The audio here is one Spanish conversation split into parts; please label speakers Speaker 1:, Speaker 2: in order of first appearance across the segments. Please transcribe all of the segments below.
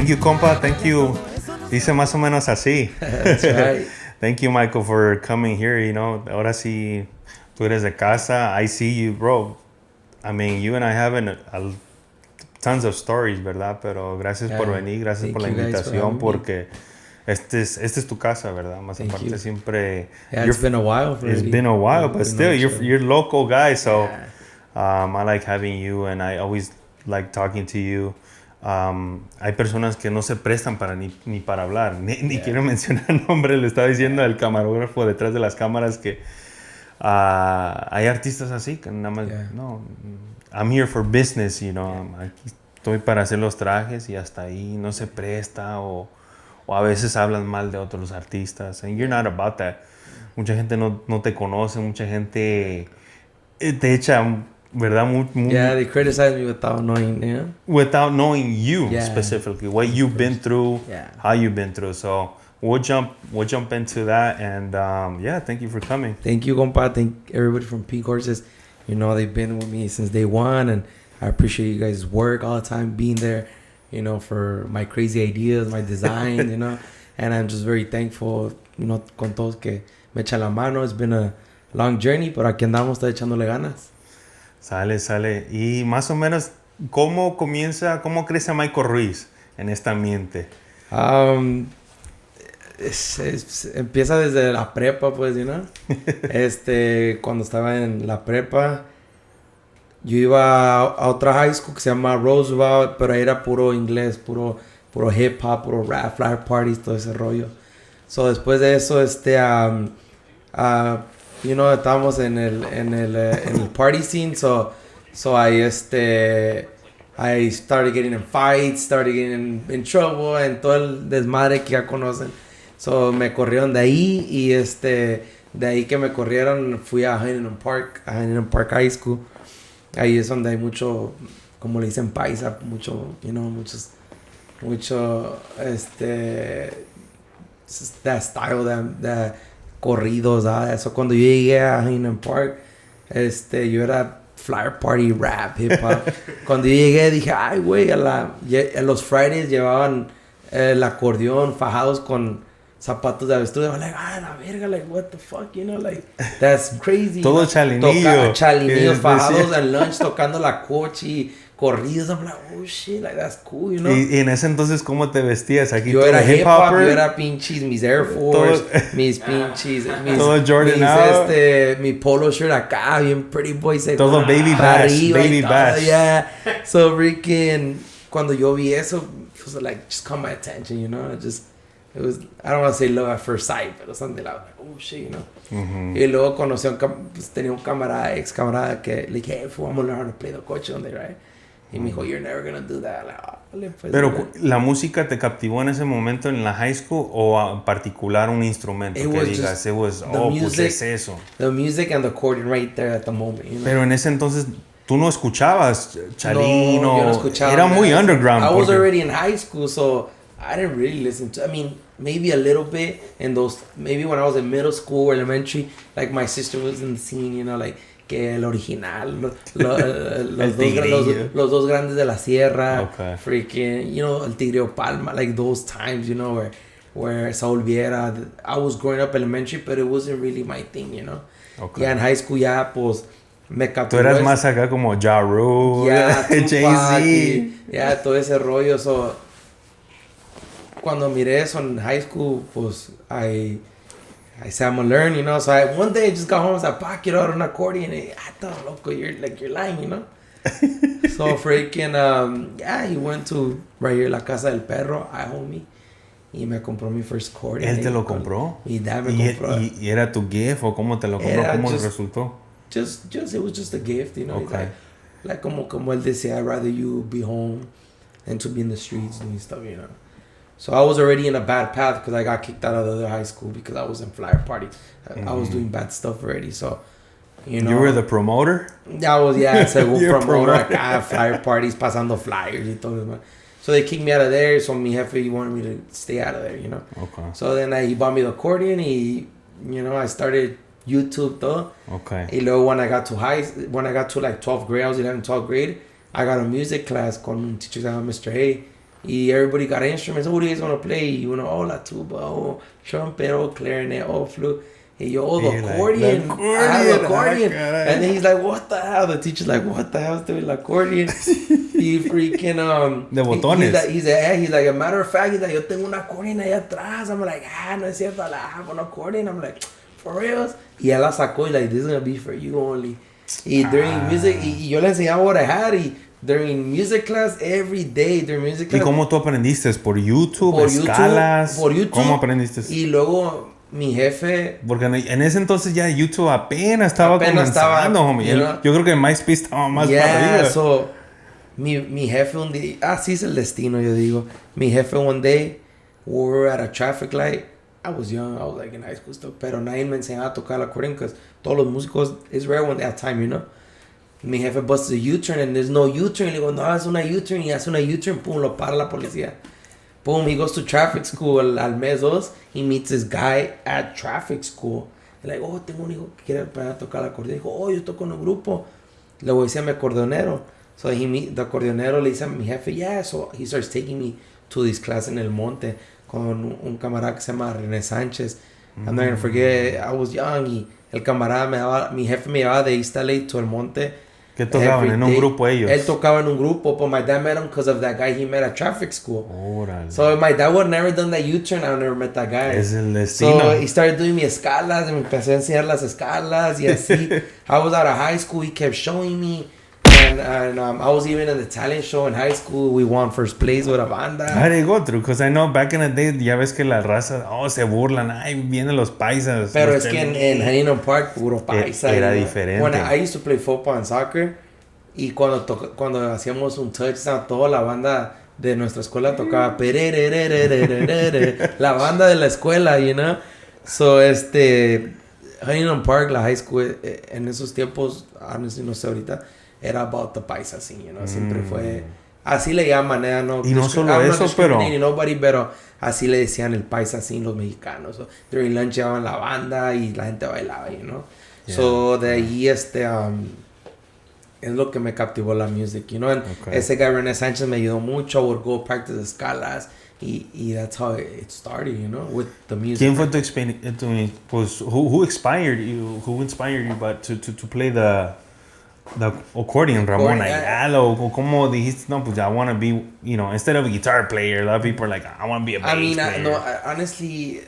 Speaker 1: Thank you, compa. Thank you. Dice más o menos así.
Speaker 2: That's right.
Speaker 1: Thank you, Michael, for coming here. You know, ahora sí, tú eres de casa. I see you, bro. I mean, you and I have tons of stories, ¿verdad? Pero gracias por venir, gracias por la invitación, porque este es tu casa, ¿verdad? Más aparte siempre...
Speaker 2: Yeah, it's been a while.
Speaker 1: It's been a while, but still, you're local guy, so I like having you, and I always like talking to you. Hay personas que no se prestan para ni para hablar, ni quiero mencionar nombres. Le estaba diciendo al camarógrafo detrás de las cámaras que hay artistas así que nada más, no, I'm here for business, you know, aquí estoy para hacer los trajes y hasta ahí no se presta o a veces hablan mal de otros artistas, and you're not about that. Mucha gente no te conoce, mucha gente te echa, ¿verdad?
Speaker 2: Yeah, they criticize me without knowing, you know?
Speaker 1: Without knowing you specifically, what you've been through, how you've been through. So we'll jump into that, and thank you for coming.
Speaker 2: Thank you, compa. Thank everybody from Peak Horses. You know, they've been with me since day one, and I appreciate you guys' work all the time, being there, you know, for my crazy ideas, my design, you know, and I'm just very thankful, you know, con todos que me echan la mano. It's been a long journey, pero aquí andamos, está echándole ganas.
Speaker 1: Sale. Y más o menos, ¿cómo crece Michael Ruiz en este ambiente?
Speaker 2: Empieza desde la prepa, pues, ¿no? Cuando estaba en la prepa, yo iba a otra high school que se llama Roosevelt, pero ahí era puro inglés, puro hip hop, puro rap, flower parties, todo ese rollo. So, después de eso, you know, estábamos en el party scene, so I started getting in fights, started getting in trouble, en todo el desmadre que ya conocen. So me corrieron de ahí y de ahí que me corrieron fui a Huntington Park High School. Ahí es donde hay mucho, como le dicen paisa, mucho, you know, mucho that style, that corridos, eso. Cuando yo llegué a Huntington Park, yo era flower party, rap, hip hop. Cuando yo llegué dije, ay, güey, a los Fridays llevaban el acordeón fajados con zapatos de avestruz. I'm like, la verga, like, what the fuck, you know, like, that's crazy.
Speaker 1: Todo chalinillo.
Speaker 2: Chalinillos fajados al lunch tocando la cochi, corridos. I'm like, oh shit, like, that's cool, you know.
Speaker 1: Y en ese entonces, ¿cómo te vestías? Aquí
Speaker 2: yo era hip hop, yo era pinches, mis Air Force, mis pinches,
Speaker 1: todo Jordan out.
Speaker 2: Mi polo shirt acá, bien pretty boy.
Speaker 1: Todo baby bash.
Speaker 2: Yeah. So freaking, cuando yo vi eso, it was like, just caught my attention, you know. It was, I don't want to say love at first sight, pero something like, oh shit, you know.
Speaker 1: Mm-hmm.
Speaker 2: Y luego conocí tenía un ex camarada que le dije, hey, vamos a learn to play the coche one day, right? Y me dijo, you're never gonna do that. Like, pues,
Speaker 1: pero ¿la música te captivó en ese momento en la high school o en particular un instrumento que digas, pues es eso?
Speaker 2: The music and the accordion right there at the moment, you know?
Speaker 1: Pero en ese entonces tú no escuchabas Chalino.
Speaker 2: No, yo no escuchaba.
Speaker 1: Era muy underground.
Speaker 2: I was already in high school, so I didn't really listen to, I mean, maybe a little bit maybe when I was in middle school or elementary, like my sister was in the scene, you know, like que el original, los dos grandes de la sierra, freaking, you know, el Tigre Palma, like those times, you know, where Saul Viera. I was growing up elementary, but it wasn't really my thing, you know. Yeah, in high school ya, pues, me capturó.
Speaker 1: Tú eras más acá como Ja Rule, Jay-Z.
Speaker 2: Ya, todo ese rollo, so cuando miré eso en high school, pues, I said, I'm gonna learn, you know. So one day I just got home and said, Pa, quiero un accordion. And I thought, loco, you're lying, you know. So freaking, he went to right here, la casa del perro, I homie. Y me compró mi first accordion.
Speaker 1: ¿Él te lo compró?
Speaker 2: Mi dad me compró.
Speaker 1: ¿Y era tu gift o cómo te lo compró? ¿Cómo resultó?
Speaker 2: It was just a gift, you know.
Speaker 1: Okay.
Speaker 2: Like como él decía, I'd rather you be home than to be in the streets doing stuff, you know. So I was already in a bad path because I got kicked out of the other high school because I was in flyer parties. I was doing bad stuff already. So, you know.
Speaker 1: You were the promoter?
Speaker 2: I was, según promoter acá, flyer parties, pasando flyers y todo eso. So they kicked me out of there. So mi jefe wanted me to stay out of there, you know.
Speaker 1: Okay.
Speaker 2: So then he bought me the accordion. You know, I started YouTube todo.
Speaker 1: Okay.
Speaker 2: Y luego when I got to like 12th grade, I was 11th, 12th grade, I got a music class con un teacher called Mr. Hay. Y everybody got instruments. Who do you guys want to play? Y uno, oh, la tuba, oh, trumpet, oh, clarinet, oh, flute. Y yo, oh, the accordion.
Speaker 1: Like,
Speaker 2: I have the accordion. And then he's like, what the hell? The teacher's like, what the hell's doing the accordion? He freaking,
Speaker 1: De botones.
Speaker 2: He's like, a matter of fact, he's like, yo tengo un accordion allá atrás. I'm like, no es cierto, I have an accordion. I'm like, for real? Y él la sacó y like, this is going to be for you only. Y during music, y yo le enseñaba what I had. Y during music class, every day during music class.
Speaker 1: ¿Y cómo tú aprendiste? ¿Por YouTube?
Speaker 2: Por
Speaker 1: ¿Escalas?
Speaker 2: Por YouTube.
Speaker 1: ¿Cómo aprendiste?
Speaker 2: Y luego mi jefe...
Speaker 1: Porque en ese entonces ya YouTube apenas estaba comenzando, homie. Yo creo que MySpace estaba más para arriba.
Speaker 2: So, mi jefe un día... Así es el destino, yo digo. Mi jefe one day, we were at a traffic light. I was young, I was like in high school stuff. Pero nadie me enseñaba a tocar el accordion because todos los músicos... It's rare when they have time, you know? Mi jefe busts a U-turn and there's no U-turn. Le digo, no, haz una U-turn. Y hace una U-turn, pum, lo para la policía. Boom, he goes to traffic school al mes 2. He meets this guy at traffic school. Y like, oh, tengo un hijo que quiere aprender a tocar el acordeón. Dijo, oh, yo toco en un grupo. Le voy a decir a mi acordeonero. So the acordeonero le dice a mi jefe, yeah. So he starts taking me to this class en el monte con un camarada que se llama René Sánchez. I'm not gonna forget, I was young. Y el camarada mi jefe me llevaba de East LA to el monte.
Speaker 1: ¿Qué tocaban? ¿En un grupo ellos?
Speaker 2: Él tocaba en un grupo, but my dad met him because of that guy he met at traffic school.
Speaker 1: Órale.
Speaker 2: So my dad would never done that U-turn, I would never met that guy.
Speaker 1: Es el destino.
Speaker 2: So he started doing me escalas, y me empezó a enseñar las escalas, y así. I was out of high school, he kept showing me. And I was even in the talent show in high school. We won first place with a banda.
Speaker 1: How did it go through? Because I know back in the day, ya ves que la raza, se burlan. Ay, vienen los paisas.
Speaker 2: Pero es que en Huntington Park, puro paisa.
Speaker 1: Era diferente.
Speaker 2: When I used to play football and soccer, y cuando hacíamos un touchdown, toda la banda de nuestra escuela tocaba la banda de la escuela, you know? So, Huntington Park, la high school, en esos tiempos, honestly, no sé ahorita, era about the paisa scene, you know? Siempre fue... Así le llaman, no...
Speaker 1: Y no solo eso, pero...
Speaker 2: pero así le decían el paisa scene los mexicanos. So, during lunch llevaban la banda y la gente bailaba, you know? Yeah. So, de ahí, es lo que me captivó la music, you know? And ese guy, René Sánchez, me ayudó mucho. I would go practice escalas. Y that's how it started, you know, with the music.
Speaker 1: ¿Quién fue tu pues, who inspired you? Who inspired you to play the accordion? Ramón Ayala, o cómo dijiste, no, pues I want to be, you know, instead of a guitar player, a lot of people are like, I want to be a bass player.
Speaker 2: Honestly,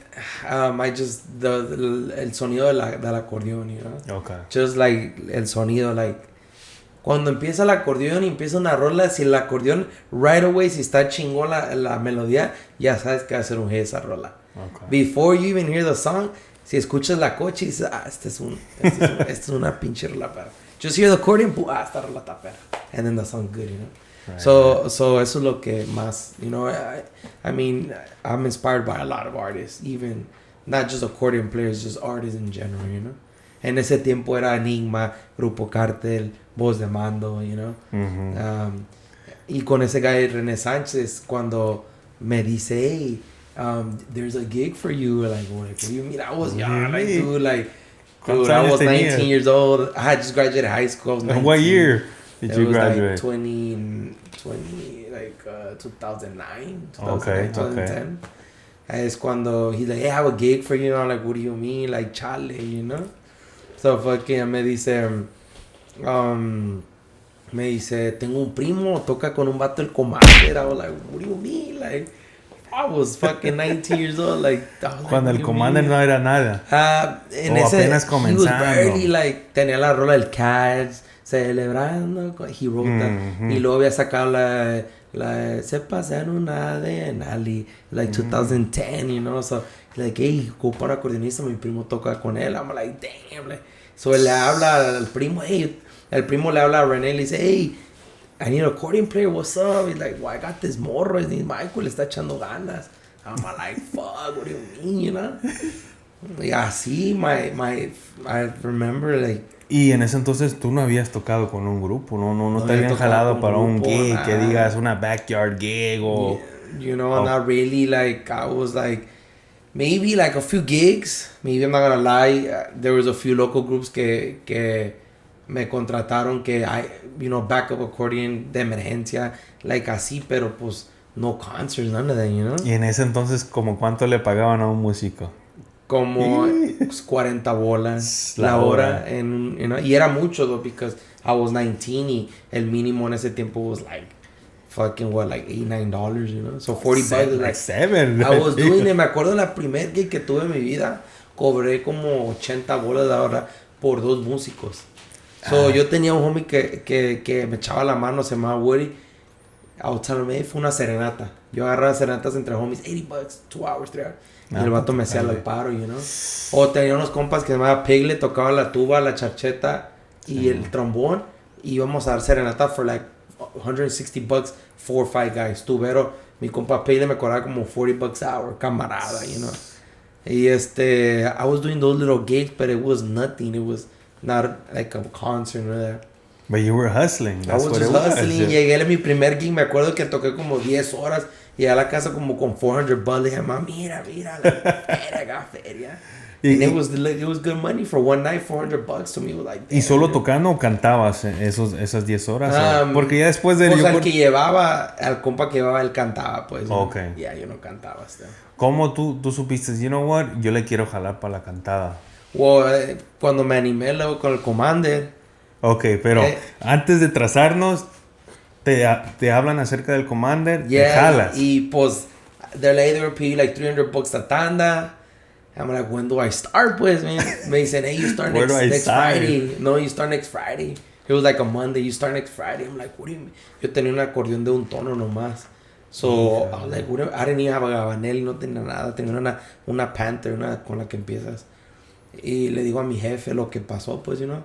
Speaker 2: I just, el sonido del acordeón, you know?
Speaker 1: Okay.
Speaker 2: Just like, el sonido, like, cuando empieza el acordeón y empieza una rola, si el acordeón, right away, si está chingón la melodía, ya sabes que va a ser un hit esa rola. Okay. Before you even hear the song, si escuchas la coche y dices, esta es una pinche rola, pero just hear the accordion, esta rola está perra. And then the song good, you know? Right, so eso es lo que más, you know, I mean, I'm inspired by a lot of artists, even, not just accordion players, just artists in general, you know? En ese tiempo era Enigma, Grupo Cartel, Voz de Mando, you know? Mm-hmm. Y con ese guy René Sánchez, cuando me dice, hey, there's a gig for you, like, what do you mean? I was young, like, dude, I was 19 years old. I had just graduated high school. I was 19.
Speaker 1: What year did you graduate?
Speaker 2: Like 2009, 2010. Es cuando he's like, hey, I have a gig for you, you know? I'm like, what do you mean? Like, chale, you know? So fucking me dice, tengo un primo, toca con un vato el Commander. I was like, what do you mean? Like, I was fucking 19 years old. Like,
Speaker 1: cuando el Commander no era nada. Apenas comenzando.
Speaker 2: He was barely, like, tenía la rola del Cats, celebrando. He wrote that. Y luego había sacado la se pasaron una de Nali, like 2010, you know? So, like, hey, ocupa un acordeonista, mi primo toca con él. I'm like, damn. Like, so él le habla al primo, hey, el primo le habla a René, le dice, hey, I need an accordion player, what's up? He's like, well, I got this morro, his name Michael, le está echando ganas. I'm like, fuck, what do you mean, you know? Y así, I remember, like,
Speaker 1: y en ese entonces tú no habías tocado con un grupo, no te habían jalado para un gig, que digas una backyard gig o...
Speaker 2: You know, not really, like, I was like, maybe like a few gigs, maybe I'm not gonna lie, there was a few local groups que me contrataron que, you know, backup accordion de emergencia, like así, pero pues no concerts, none of that, you know.
Speaker 1: Y en ese entonces, ¿como cuánto le pagaban a un músico?
Speaker 2: Como 40 bolas la hora. Y era mucho, though, because I was 19 y el mínimo en ese tiempo was like fucking what, like $89, you know. So 40 bucks is like
Speaker 1: seven.
Speaker 2: I was doing it. Me acuerdo la primer gig que tuve en mi vida, cobré como 80 bolas la hora por 2 músicos. So yo tenía un homie que me echaba la mano, se llamaba Woody. I was telling him, fue una serenata. Yo agarraba serenatas entre homies, 80 bucks, 2 hours, 3 hours. Y el vato me hacía el paro, you know. O tenía unos compas que se llamaba Piglet, tocaba la tuba, la charcheta y el trombón. Y íbamos a dar serenata for like 160 bucks, 4 or 5 guys. Tubero, mi compa Piglet me cobraba como 40 bucks an hour, camarada, you know. Y I was doing those little gigs, but it was nothing. It was not like a concert or that.
Speaker 1: But you were hustling.
Speaker 2: That's I was just hustling. Llegué a mi primer gig, me acuerdo que toqué como 10 horas. Llegué a la casa como con 400 bucks. Le dije, ma, mira, la feria. And it was good money for one night, 400 bucks to me. Was like,
Speaker 1: ¿Y solo tocando o cantabas esas 10 horas? Porque ya después de...
Speaker 2: Pues al que llevaba, al compa que llevaba, él cantaba, pues.
Speaker 1: Okay.
Speaker 2: Ya, yo no cantaba.
Speaker 1: ¿Cómo tú supiste, you know what, yo le quiero jalar para la cantada?
Speaker 2: Well, cuando me animé luego con el Commander.
Speaker 1: Ok, pero antes de trazarnos, te hablan acerca del Commander, te jalas.
Speaker 2: Y pues, they're like, they were paying like 300 bucks a tanda. I'm like, when do I start, pues, man? Me dicen, hey, you start next Friday. No, you start next Friday. It was like a Monday, you start next Friday. I'm like, what do you mean? Yo tenía un accordion de un tono nomás. So, I was like, whatever. I didn't even have a gabanel, no tenía nada. Tenía una Panther, una con la que empiezas. Y le digo a mi jefe lo que pasó, pues, you know.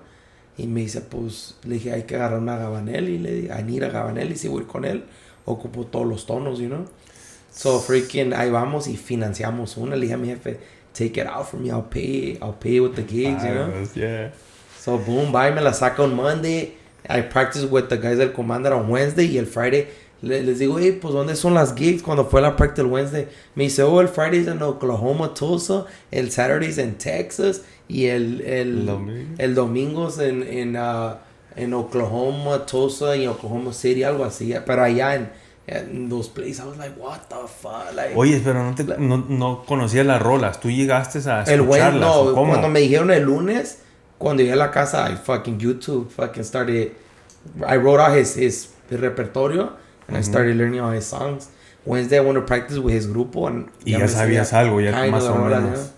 Speaker 2: Y me dice, pues, le dije, hay que agarrar una gabanel. Y le dije, I need a gabanel. Y si voy con él, ocupo todos los tonos, you know. So, freaking, ahí vamos y financiamos una. Le dije a mi jefe, take it out for me. I'll pay with the gigs, you know.
Speaker 1: Yeah.
Speaker 2: So, boom, bye. Me la saca on Monday. I practice with the guys del Commander on Wednesday. Y el Friday, les digo, hey, pues, ¿dónde son las gigs? Cuando fue la practice el Wednesday. Me dice, el Friday es en Oklahoma, Tulsa. El Saturday es en Texas. Y el domingo es en Oklahoma, Tulsa y Oklahoma City, algo así. Pero allá en those places, I was like, what the fuck? Like,
Speaker 1: oye, pero no conocías las rolas. ¿Tú llegaste a escucharlas?
Speaker 2: No, cuando me dijeron el lunes, cuando llegué a la casa, I fucking YouTube, started. I wrote out his repertorio and I started learning all his songs. Wednesday I went to practice with his grupo.
Speaker 1: Y ya sabías algo, ya más o menos.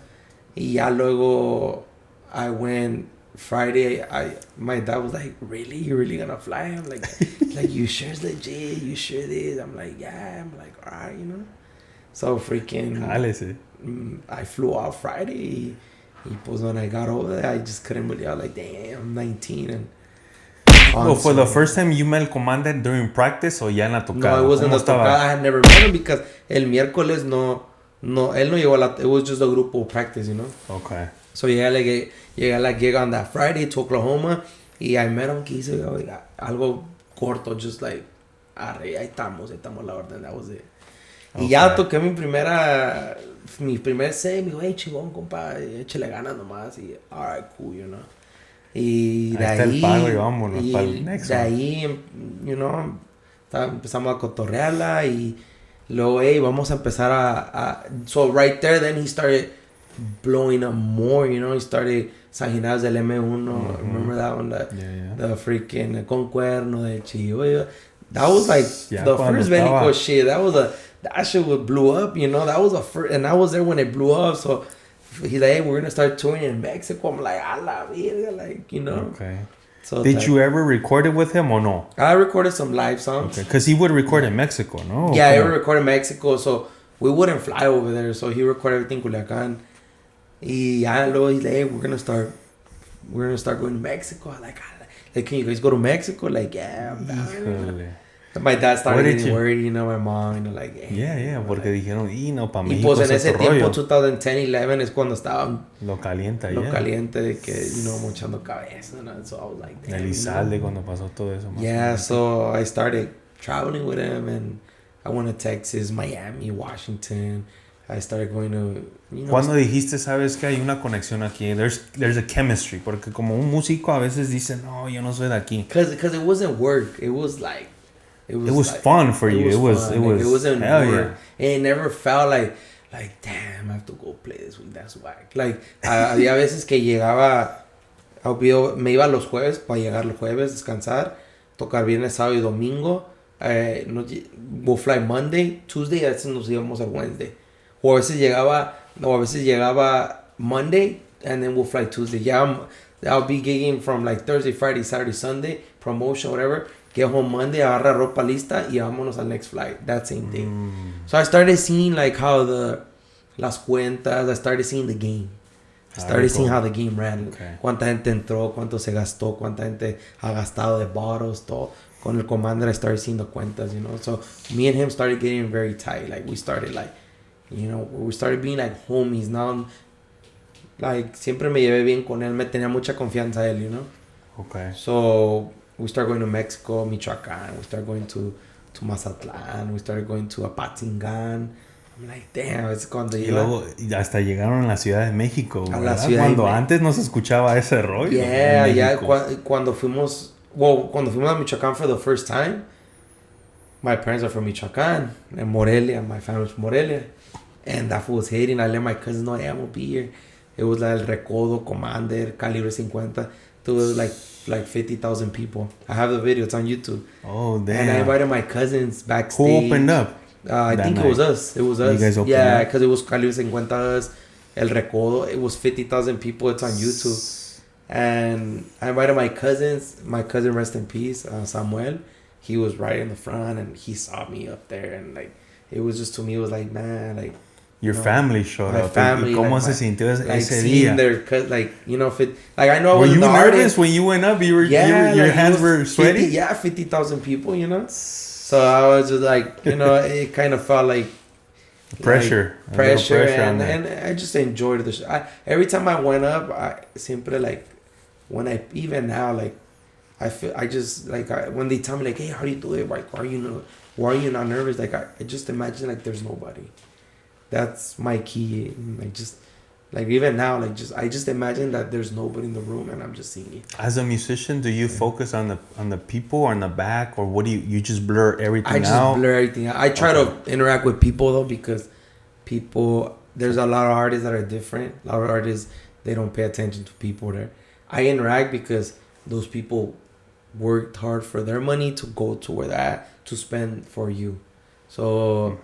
Speaker 2: Y ya luego, I went Friday. My dad was like, "Really? You're really gonna fly?" I'm like, "You sure it's legit? You sure it is?" I'm like, "Yeah." I'm like, "All right, you know." So freaking, I flew out Friday. Y pues when I got over there, I just couldn't believe. I was like, "Damn, I'm 19 and."
Speaker 1: Well, for the first time you met el Commander during practice o ya en la tocada?
Speaker 2: No, it wasn't the tocada. I had never met him because el miércoles no, él no llegó a la... It was just a grupo practice, you know?
Speaker 1: Okay.
Speaker 2: So llegué a la gig on that Friday to Oklahoma y I met him que hice algo corto, just like, arre, ahí estamos la orden, that was it. Okay. Y ya toqué mi primer set, me dijo, hey, chingón, compa, échale ganas nomás y, alright, cool, you know? Y de ahí,
Speaker 1: el pago y vámonos para el next.
Speaker 2: De ahí, you know, empezamos a cotorrearla y luego, hey, vamos a empezar so right there, then he started blowing up more, you know, he started Saginadas del M1, remember that one, the freaking con cuerno de Chihuahua. That was like the first Benico shit. That shit blew up, you know, that was a first, and I was there when it blew up, so he's like, hey, we're gonna start touring in Mexico. I'm like, a la verga, like, you know.
Speaker 1: Okay. So did you ever record it with him or no?
Speaker 2: I recorded some live songs.
Speaker 1: Okay, because he would record in Mexico, no?
Speaker 2: Yeah, I recorded in Mexico, so we wouldn't fly over there. So he recorded everything in Culiacán. Y ya luego he's like, hey, we're gonna start going to Mexico. I'm like, can you guys go to Mexico? Like, yeah, I'm down. My dad started getting worried, you know, my mom, you know, like, hey,
Speaker 1: yeah, porque like, dijeron, no, para México.
Speaker 2: Y pues en ese tiempo, 2010, 11, es cuando estaba
Speaker 1: lo caliente
Speaker 2: de que, you know, mochando cabeza, ¿no? So I was like, damn.
Speaker 1: Elizalde, cuando pasó todo eso.
Speaker 2: Yeah, so I started traveling with him, and I went to Texas, Miami, Washington. I started going to, you know.
Speaker 1: Cuando dijiste, sabes que hay una conexión aquí, there's a chemistry, porque como un músico a veces dice, no, yo no soy de aquí.
Speaker 2: Because it wasn't work, it was like,
Speaker 1: it was like, fun for you. It was
Speaker 2: wasn't
Speaker 1: hell
Speaker 2: work.
Speaker 1: yeah.
Speaker 2: And it never felt like damn, I have to go play this week. That's whack. Like había veces que llegaba, me iba los jueves para llegar los jueves, descansar, tocar viernes, sábado y domingo. We'll fly Monday, Tuesday, a veces nos íbamos a Wednesday. O a veces llegaba Monday and then we'll fly Tuesday. Yeah, I'll be gigging from like Thursday, Friday, Saturday, Sunday, promotion, whatever. Get home Monday, agarra ropa lista y vámonos al next flight. That same day. So I started seeing like how las cuentas, I started seeing the game. I started seeing how the game ran. Okay. Cuánta gente entró, cuánto se gastó, cuánta gente ha gastado de bottles, todo. Con el commander, I started seeing the cuentas, you know. So me and him started getting very tight. Like we started like, you know, we started being like homies. Now, like, siempre me llevé bien con él. Me tenía mucha confianza él, you know. Okay. So we started going to Mexico, Michoacán. We started going to Mazatlán. We started going to Apatzingán. I'm like, damn, es cuando
Speaker 1: y luego hasta llegaron a la Ciudad de México, ¿verdad? La Ciudad cuando antes no se escuchaba ese rollo.
Speaker 2: Yeah, cuando fuimos a Michoacán for the first time, my parents are from Michoacán, and Morelia, my family's from Morelia. And that fool was hating. I let my cousins know, hey, I'm gonna be here. It was like El Recodo, Commander, Calibre 50. It was like 50,000 people. I have the video. It's on YouTube.
Speaker 1: Oh, damn.
Speaker 2: And I invited my cousins backstage.
Speaker 1: Who opened up?
Speaker 2: I think it was us. It was us. You guys opened up? Because it was Calibre 50 us, El Recodo. It was 50,000 people. It's on YouTube. And I invited my cousins. My cousin, rest in peace, Samuel. He was right in the front, and he saw me up there. And, like, it was just, to me, it was like, man, like,
Speaker 1: your family showed up.
Speaker 2: Family,
Speaker 1: ¿Cómo se sintió ese día?
Speaker 2: Like, you know, like I know.
Speaker 1: Were you nervous when you went up? Your hands were sweaty.
Speaker 2: 50,000 people. You know, so I was just like, you know, it kind of felt like
Speaker 1: pressure,
Speaker 2: and I just enjoyed the show. Every time I went up, I simply like even now, like I feel when they tell me like, hey, how do you do it? Like, why are you not nervous? Like I just imagine like there's nobody. That's my key. Like even now, I just imagine that there's nobody in the room and I'm just singing.
Speaker 1: As a musician, do you focus on the people or on the back, or what do you just blur everything out?
Speaker 2: I just blur everything out. I try to interact with people though, because there's a lot of artists that are different. A lot of artists, they don't pay attention to people there. I interact because those people worked hard for their money to go to where they're at, to spend for you. So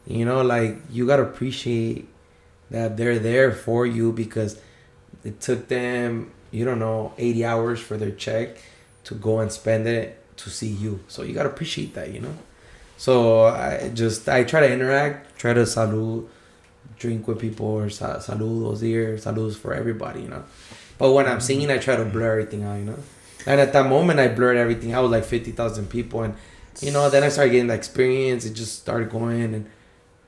Speaker 2: you know, like, you gotta appreciate that they're there for you, because it took them, 80 hours for their check to go and spend it to see you. So you gotta appreciate that, you know. So I try to interact, try to drink with people, or saludos for everybody, you know. But when I'm singing, I try to blur everything out, you know. And at that moment, I blurred everything out. It was like 50,000 people, and then I started getting the experience. It just started going, and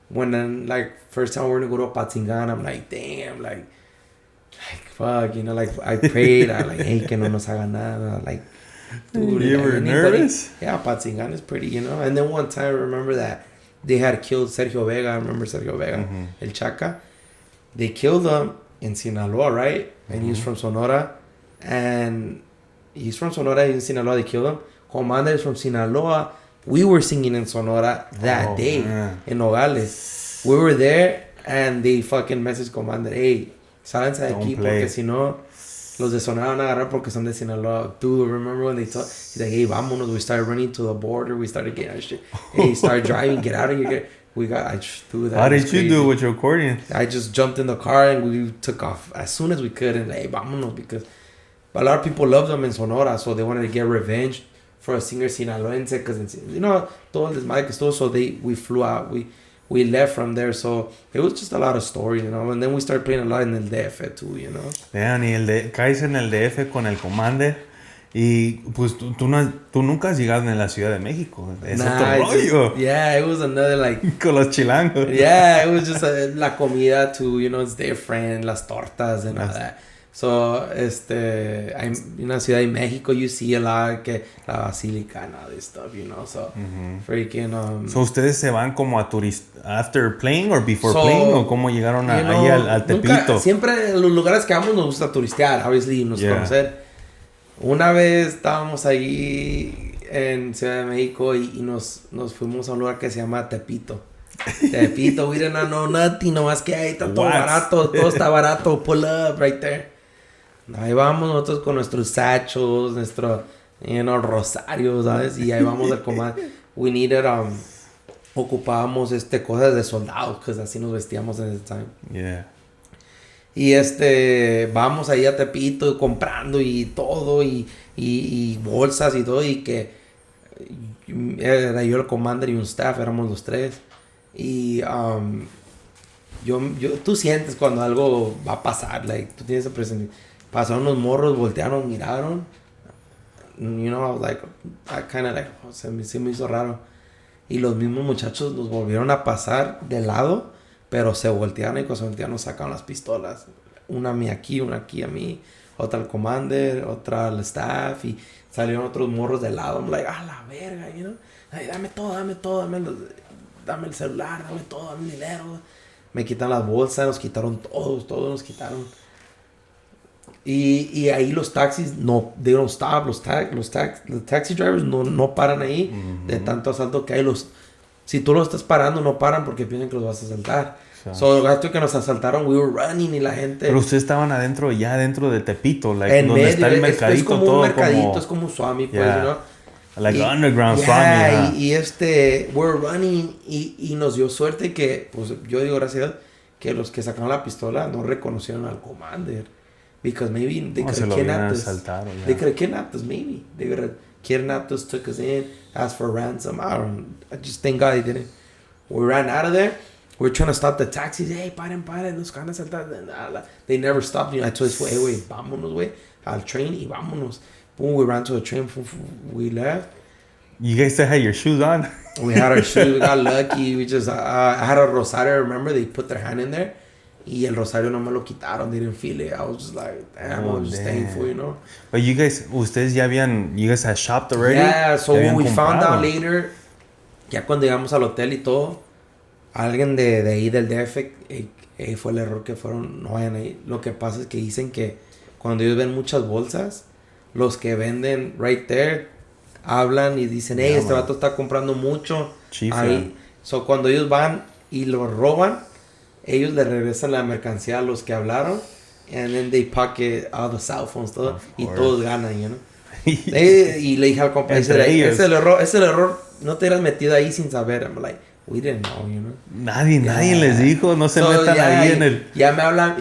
Speaker 2: when first time we're gonna go to Apatzingán, I'm like, damn, like fuck, you know, like I prayed, I like, hey, que no nos haga nada, like, dude,
Speaker 1: you were nervous?
Speaker 2: Yeah, Apatzingán is pretty, you know. And then one time I remember that they had killed Sergio Vega. I remember Sergio Vega, El Chaca. They killed him in Sinaloa, right? And he's from Sonora, and he's from Sonora. He's in Sinaloa. They killed him. Commander is from Sinaloa. We were singing in Sonora that day, in Nogales. We were there, and they fucking messaged Commander, hey, sálense de aquí, porque si no, los de Sonora van a agarrar porque son de Sinaloa. Dude, remember when they told, he's like, hey, vámonos. We started running to the border. We started getting our shit. Hey, start driving, get out of here.
Speaker 1: How did you do it with your accordion?
Speaker 2: I just jumped in the car, and we took off as soon as we could, and hey, vámonos, because a lot of people loved them in Sonora, so they wanted to get revenge for a singer sinaloense, because, you know, todo el desmadre que estuvo, so we flew out, we left from there, so it was just a lot of stories, you know, and then we started playing a lot in el DF too, you know.
Speaker 1: Vean, y caes en el DF con el Commander, y pues tú nunca has llegado en la Ciudad de México, es otro rollo.
Speaker 2: Yeah, it was another, like,
Speaker 1: con los chilangos.
Speaker 2: Yeah, it was just la comida too, you know, it's different, las tortas and all that. So, I'm in la Ciudad de México, you see a lot, que la basílica and all this stuff, you know, so, freaking,
Speaker 1: So, ¿ustedes se van como a after playing or before playing, o cómo llegaron ahí al Tepito?
Speaker 2: Siempre en los lugares que vamos nos gusta turistear, obviously, nos conocer. Una vez estábamos ahí en Ciudad de México y nos fuimos a un lugar que se llama Tepito. Tepito, we didn't know nothing, nomás que ahí está todo barato, todo está barato, pull up right there. Ahí vamos nosotros con nuestros sachos, nuestro, rosario, ¿sabes? Y ahí vamos al comandante. We needed, ocupábamos, cosas de soldados, que así nos vestíamos en ese time.
Speaker 1: Yeah.
Speaker 2: Y vamos ahí a Tepito comprando y todo, y bolsas y todo, y que era yo el commander y un staff, éramos los tres. Y tú sientes cuando algo va a pasar, like, tú tienes esa presión. Pasaron unos morros, voltearon, miraron. You know, I was like, I kind of like, se me hizo raro. Y los mismos muchachos nos volvieron a pasar de lado, pero se voltearon y cuando se voltearon sacaron las pistolas. Una a mí aquí, una aquí a mí, otra al commander, otra al staff, y salieron otros morros de lado. I'm like, la verga, you know. Ay, dame todo, dame el celular, dame todo, dame el dinero. Me quitan las bolsas, nos quitaron todos nos quitaron. Y ahí los taxis no, they don't stop, los taxi drivers no paran ahí, de tanto asalto que hay. Si tú los estás parando, no paran porque piensan que los vas a asaltar. So, el gasto que nos asaltaron, we were running y la gente...
Speaker 1: Pero ustedes estaban dentro de Tepito, like,
Speaker 2: en
Speaker 1: donde
Speaker 2: medio,
Speaker 1: está el mercadito,
Speaker 2: es como
Speaker 1: todo
Speaker 2: un mercadito,
Speaker 1: como...
Speaker 2: es como un Swami, pues,
Speaker 1: Yeah.
Speaker 2: you know?
Speaker 1: Like underground Swami,
Speaker 2: y we're running y nos dio suerte que, pues, yo digo gracias a Dios, que los que sacaron la pistola no reconocieron al commander. Because maybe they could have kidnapped us.
Speaker 1: Yeah.
Speaker 2: They could have kidnapped us, maybe. They could have kidnapped us, took us in, asked for ransom. I just thank God they didn't. We ran out of there. We're trying to stop the taxis. Hey, paren, nos van a saltar. They never stopped. I told us, hey, güey, vámonos, güey, al train y vámonos. Boom, we ran to a train. We left.
Speaker 1: You guys still had your shoes on?
Speaker 2: We had our shoes. We got lucky. We just, I had a rosario. Remember, they put their hand in there. Y el rosario no me lo quitaron. They didn't feel it. I was just like, damn, I was just thankful, you know.
Speaker 1: But you guys had shopped already?
Speaker 2: Yeah, so we found out later, ya cuando llegamos al hotel y todo, alguien de ahí del DF, fue el error que fueron, no vayan ahí. Lo que pasa es que dicen que cuando ellos ven muchas bolsas, los que venden right there, hablan y dicen, hey, este vato está comprando mucho. Ahí. So cuando ellos van y lo roban, ellos le regresan la mercancía a los que hablaron, and then they pocket all the cell phones, todo, y todos ganan, you know. Y le dije al compa, ese es el error, no te hubieras metido ahí sin saber. I'm like, we didn't know, you know.
Speaker 1: Nadie les dijo, no se metan ahí en el...
Speaker 2: Ya me hablan,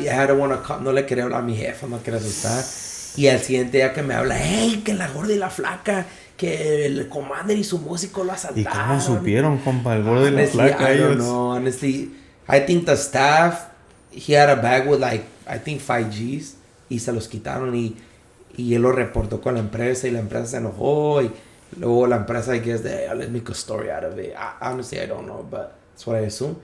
Speaker 2: no le quería hablar a mi jefa, no quería asustar. Y al siguiente día que me habla, hey, que la gorda y la flaca, que el commander y su músico lo asaltaron.
Speaker 1: ¿Y cómo supieron, compa, el gordo y la flaca?
Speaker 2: I don't know, honestly. I think the staff, he had a bag with like, I think 5 Gs, y se los quitaron y él lo reportó con la empresa y la empresa se enojó y luego la empresa, I guess, let's make a story out of it. Honestly, I don't know, but that's what I assume.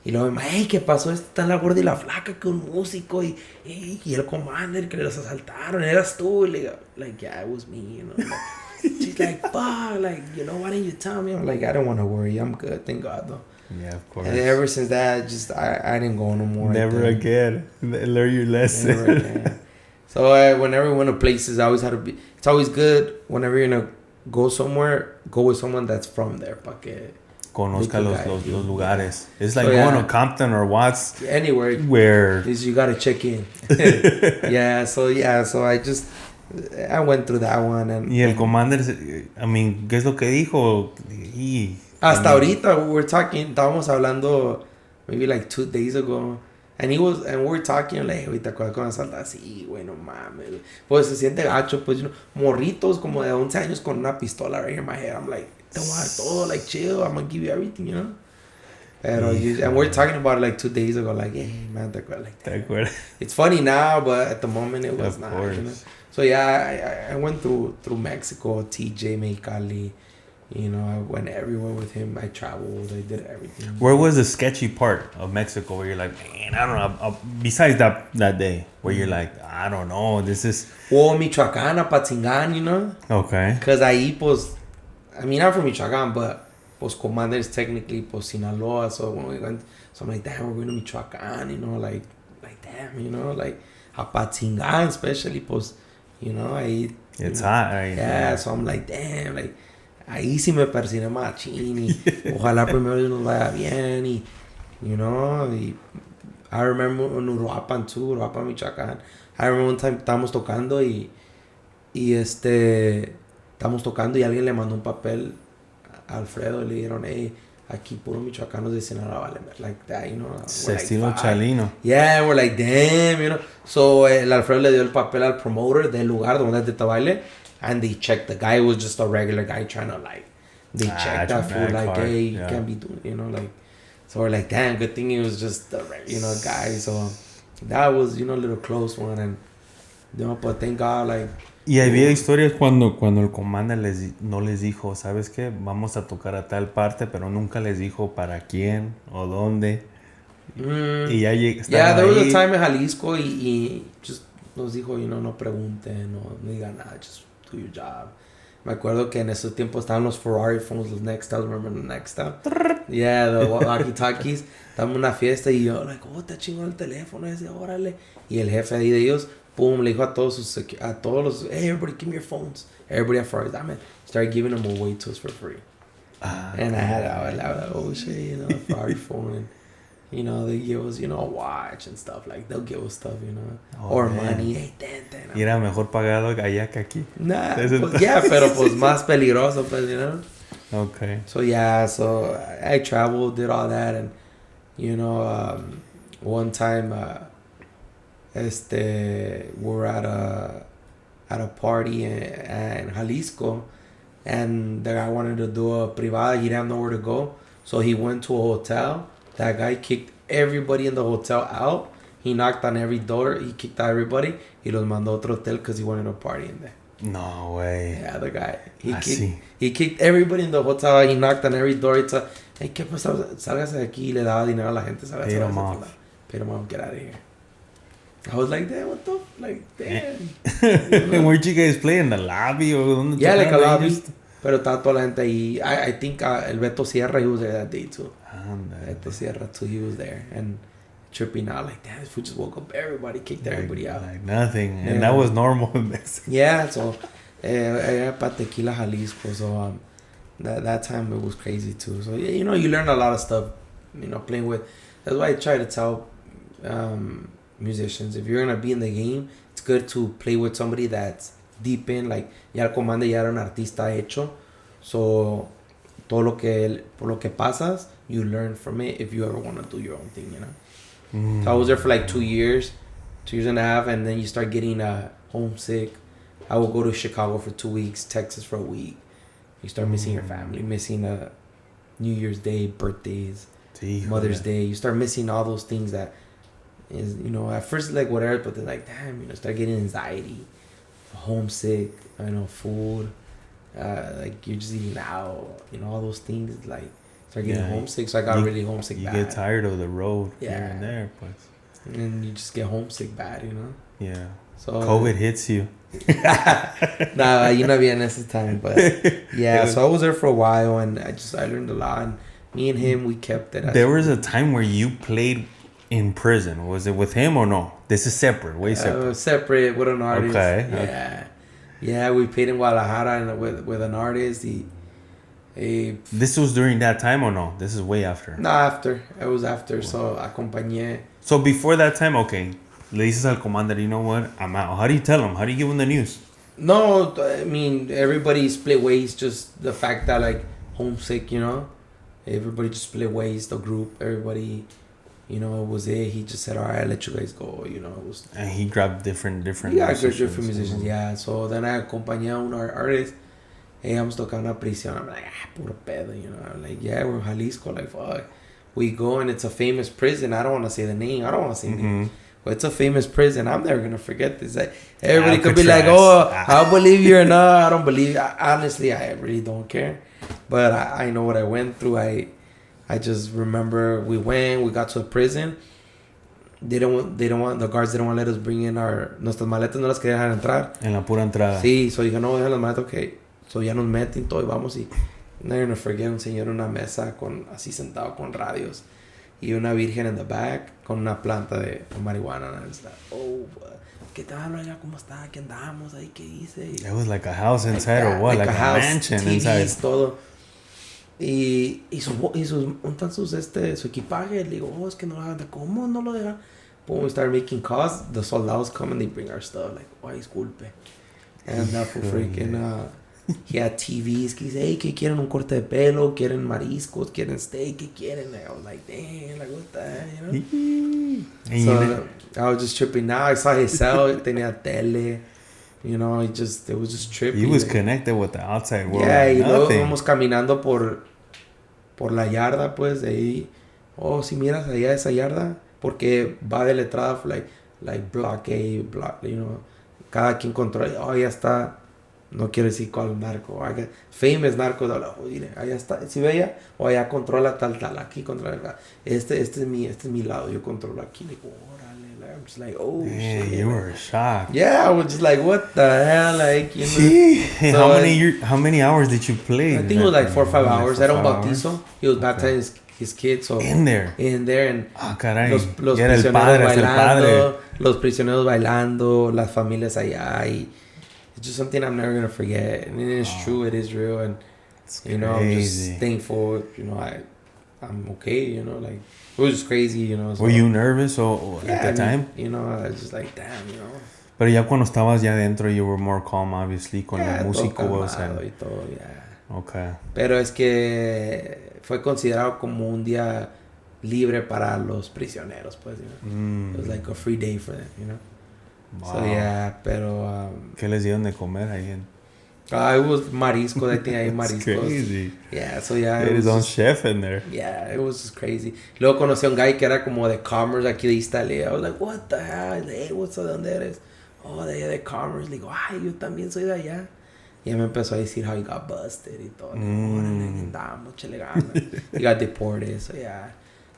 Speaker 2: Y luego me hey, ¿qué pasó? Está la gorda y la flaca que un músico y el commander que los asaltaron, eras tú. Y le digo, like, yeah, it was me, you know. Like, she's like, fuck, like, you know, why didn't you tell me? I'm like, I don't want to worry, I'm good, thank God, though.
Speaker 1: Yeah, of course.
Speaker 2: And ever since that, just I didn't go no more.
Speaker 1: Never again. Learn your lesson.
Speaker 2: Never again. So whenever we went to places, I always had to be. It's always good whenever you're gonna go somewhere, go with someone that's from there, para que
Speaker 1: conozca los lugares. It's like going to Compton or Watts.
Speaker 2: Anywhere.
Speaker 1: Where
Speaker 2: at least you gotta check in. So I went through that one.
Speaker 1: Y el commander, I mean, ¿qué es lo que dijo?
Speaker 2: Hasta ahorita, estábamos hablando maybe like 2 days ago. And we're talking like, ¿te acuerdas cuando saltas? Sí, güey, no mames. Pues se siente gacho, pues, you know, morritos como de 11 años con una pistola right in my head. I'm like, te voy a dar todo, like, chill, I'm gonna give you everything, you know? Pero, and we're talking about it like 2 days ago, like, hey, man, te acuerdas? Like,
Speaker 1: ¿te acuerdas?
Speaker 2: It's funny now, but at the moment it was
Speaker 1: of
Speaker 2: not,
Speaker 1: course.
Speaker 2: you know? So yeah, I went through Mexico, TJ, Mexicali. You know, I went everywhere with him. I traveled. I did everything.
Speaker 1: Where was the sketchy part of Mexico where you're like, man, I don't know. Besides that day where you're like, I don't know, this is...
Speaker 2: Well, Michoacán, Apatzingán, you know?
Speaker 1: Okay.
Speaker 2: Because ahí, pues... I mean, I'm from Michoacán, but... Pues Commander is technically, pues, Sinaloa. So when we went... So I'm like, damn, we're going to Michoacán, you know? Like damn, you know? Like, Apatzingán especially, pues... You know, ahí...
Speaker 1: It's hot, right?
Speaker 2: Yeah, so I'm like, damn, like... ahí sí me persiné machín y ojalá primero Dios nos vaya bien y, you know, y I remember en Uruapan too, Uruapan, Michoacán. I remember one time estábamos tocando y estábamos tocando y alguien le mandó un papel a Alfredo y le dijeron, hey, aquí puro michoacanos de Sinaloa, vale, like that, you know.
Speaker 1: Estilo
Speaker 2: like,
Speaker 1: Chalino.
Speaker 2: Yeah, we're like, damn, you know. So, el Alfredo le dio el papel al promoter del lugar donde es de baile, and they checked. The guy was just a regular guy trying to, like, they checked that fool, like, hey, you can't be doing, you know, like, so we're like, damn, good thing he was just a, you know, guy. So, that was, you know, a little close one, and, you know, but thank God, like.
Speaker 1: Y había historias cuando el comandante no les dijo, ¿sabes qué? Vamos a tocar a tal parte, pero nunca les dijo para quién o dónde. Y ya
Speaker 2: yeah, there was a time en Jalisco y just nos dijo, you know, no pregunten, no digan nada, just do your job. Me acuerdo que en ese tiempo estaban los Ferrari phones, los Nextel, remember the Nextel? Yeah, the walkie-talkies. Estábamos en una fiesta y yo, like, oh, te chingó el teléfono ese, órale. Y el jefe ahí de ellos, boom, le dijo a todos los, hey, everybody, give me your phones. Everybody at Ferrari, damn it, started giving them away to us for free. And I was like, oh shit, you know, a Ferrari phone. And, you know, they give us, you know, a watch and stuff. Like, they'll give us stuff, you know. Or money. Hey, ten.
Speaker 1: Y era mejor pagado allá que aquí.
Speaker 2: Nah, pues, yeah, pero pues más peligroso, pues, you know.
Speaker 1: Okay.
Speaker 2: So, yeah, so I traveled, did all that. And, you know, one time, we're at a party in Jalisco. And the guy wanted to do a privada. He didn't have nowhere to go. So he went to a hotel. That guy kicked everybody in the hotel out. He knocked on every door. He kicked out everybody. Y los mandó a otro hotel because he wanted to party in there.
Speaker 1: No way.
Speaker 2: Yeah, the guy. He kicked everybody in the hotel. He knocked on every door. He said, hey, ¿qué pasa? Sálgase de aquí. Y le daba dinero a la gente.
Speaker 1: Paid him off.
Speaker 2: Paid him off. Get out of here. I was like, damn, what the? Like, damn.
Speaker 1: And where'd you guys play? In the lobby? Or
Speaker 2: yeah, like a lobby. Pero estaba toda la gente ahí. I think el Beto Sierra, he was there that day too. Beto Sierra too, he was there. And tripping out like, damn, if we just woke up everybody, kicked everybody out.
Speaker 1: Like nothing. And that was normal.
Speaker 2: Yeah, so era para Tequila, Jalisco. So that time it was crazy too. So, yeah, you know, you learn a lot of stuff, you know, playing with. That's why I try to tell musicians, if you're going to be in the game, it's good to play with somebody that's deep in, like, ya el comando ya era un artista hecho, so por lo que pasas, you learn from it if you ever want to do your own thing, you know. So I was there for like 2 years and a half, and then you start getting homesick. I would go to Chicago for 2 weeks, Texas for a week. You start missing your family, missing New Year's Day, birthdays, Mother's Day. You start missing all those things that is, you know, at first like whatever, but then like, damn, you know, start getting anxiety, homesick, you know, food, like you're just eating out, you know, all those things, like start getting homesick. So I got really homesick bad.
Speaker 1: You get tired of the road here and there, but
Speaker 2: and you just get homesick bad, you know.
Speaker 1: Yeah.
Speaker 2: So
Speaker 1: COVID hits you.
Speaker 2: Nah, you know, bien ese time, but yeah. So I was there for a while, and I learned a lot. And me and him, we kept it.
Speaker 1: There was a time where you played in prison. Was it with him or no? This is separate, way separate.
Speaker 2: Separate with an artist.
Speaker 1: Okay.
Speaker 2: Yeah, we played in Guadalajara and with an artist.
Speaker 1: This was during that time or no? This is way after.
Speaker 2: No, after. It was after. So acompañé.
Speaker 1: So before that time, okay. Le dices al commander, you know what? I'm out. How do you tell him? How do you give him the news?
Speaker 2: No, I mean, everybody split ways. Just the fact that, like, homesick, you know? Everybody just split ways, the group. Everybody, you know, was there. He just said, all right, I'll let you guys go, you know. It was,
Speaker 1: and he grabbed different
Speaker 2: yeah, different musicians, yeah. So then I acompañé a un artist. Hey, vamos a tocar una prisión. I'm like, puro pedo, you know. I'm like, yeah, we're in Jalisco. Like, fuck. We go, and it's a famous prison. I don't want to say the name. I don't want to say the name. But it's a famous prison. I'm never going to forget this. Like, everybody could be like, oh, I believe you or not. I don't believe you. Honestly, I really don't care. But I know what I went through. I just remember we got to a prison. The guards didn't want to let us bring in nuestras maletas, no las querían dejar entrar.
Speaker 1: En la pura entrada.
Speaker 2: Sí, so dijo, no, dejan las maletas, ok. So ya nos meten todo y vamos y no gonna forget un señor en una mesa así sentado con radios y una virgen en the back con una planta de marihuana. And I was like, oh, ¿qué tal allá? ¿Cómo está? ¿Qué andamos? Ahí, ¿qué hice?
Speaker 1: It was like a house inside or what? Like a
Speaker 2: house,
Speaker 1: mansion
Speaker 2: TVs,
Speaker 1: inside.
Speaker 2: todo. Su equipaje, le digo, es que no lo hagan. ¿Cómo no lo dejan? When we start making calls, the soldados come and they bring our stuff. Like, disculpe. And that for freaking, he had TVs que dice, hey, ¿qué quieren? Un corte de pelo, quieren mariscos, quieren steak, ¿qué quieren? And I was like, damn, like, what the hell, you know? So I was just tripping now. I saw his cell, tenía tele. You know, it was just trippy.
Speaker 1: He was connected with the outside world.
Speaker 2: Yeah, y luego íbamos caminando por la yarda, pues, de ahí. Si miras allá esa yarda, porque va de letrada, like block A, block, you know, cada quien controla, ya está, no quiero decir cuál narco, famous narco, allá está, si veía, allá controla tal, aquí controla, este es mi lado, yo controlo aquí, like, órale, I'm just like,
Speaker 1: man,
Speaker 2: shit.
Speaker 1: You were shocked.
Speaker 2: Yeah, I was just like, what the hell, like, you know.
Speaker 1: So, how many hours did you play?
Speaker 2: I think it was like 4 or 5 hours. Era un bautizo. He was baptizing his kids. So
Speaker 1: in there.
Speaker 2: And
Speaker 1: caray.
Speaker 2: Los prisioneros bailando, las familias allá. It's just something I'm never gonna forget. And it's true. It is real. And you know, I'm just thankful. You know, I'm okay. You know, like it was just crazy. You know. So,
Speaker 1: were you nervous or at the time?
Speaker 2: You know, I was just like, damn. You know.
Speaker 1: Pero ya cuando estabas ya dentro, you were more calm, obviously, con el músico.
Speaker 2: Y todo,
Speaker 1: Okay.
Speaker 2: Pero es que fue considerado como un día libre para los prisioneros, pues, you know. It was like a free day for them, you know.
Speaker 1: Wow.
Speaker 2: So, yeah, pero...
Speaker 1: ¿Qué les dieron de comer ahí?
Speaker 2: It was marisco, I think hay mariscos.
Speaker 1: Crazy.
Speaker 2: Yeah, so yeah.
Speaker 1: There is own chef in there.
Speaker 2: Yeah, it was just crazy. Luego conocí a un guy que era como de Commerce aquí de Italia. I was like, what the hell? Hey, what's ¿de dónde eres? De Commerce. Le digo, yo también soy de allá. Y él me empezó a decir how he got busted y todo. Andamos, chile ganas. He got deported, so yeah.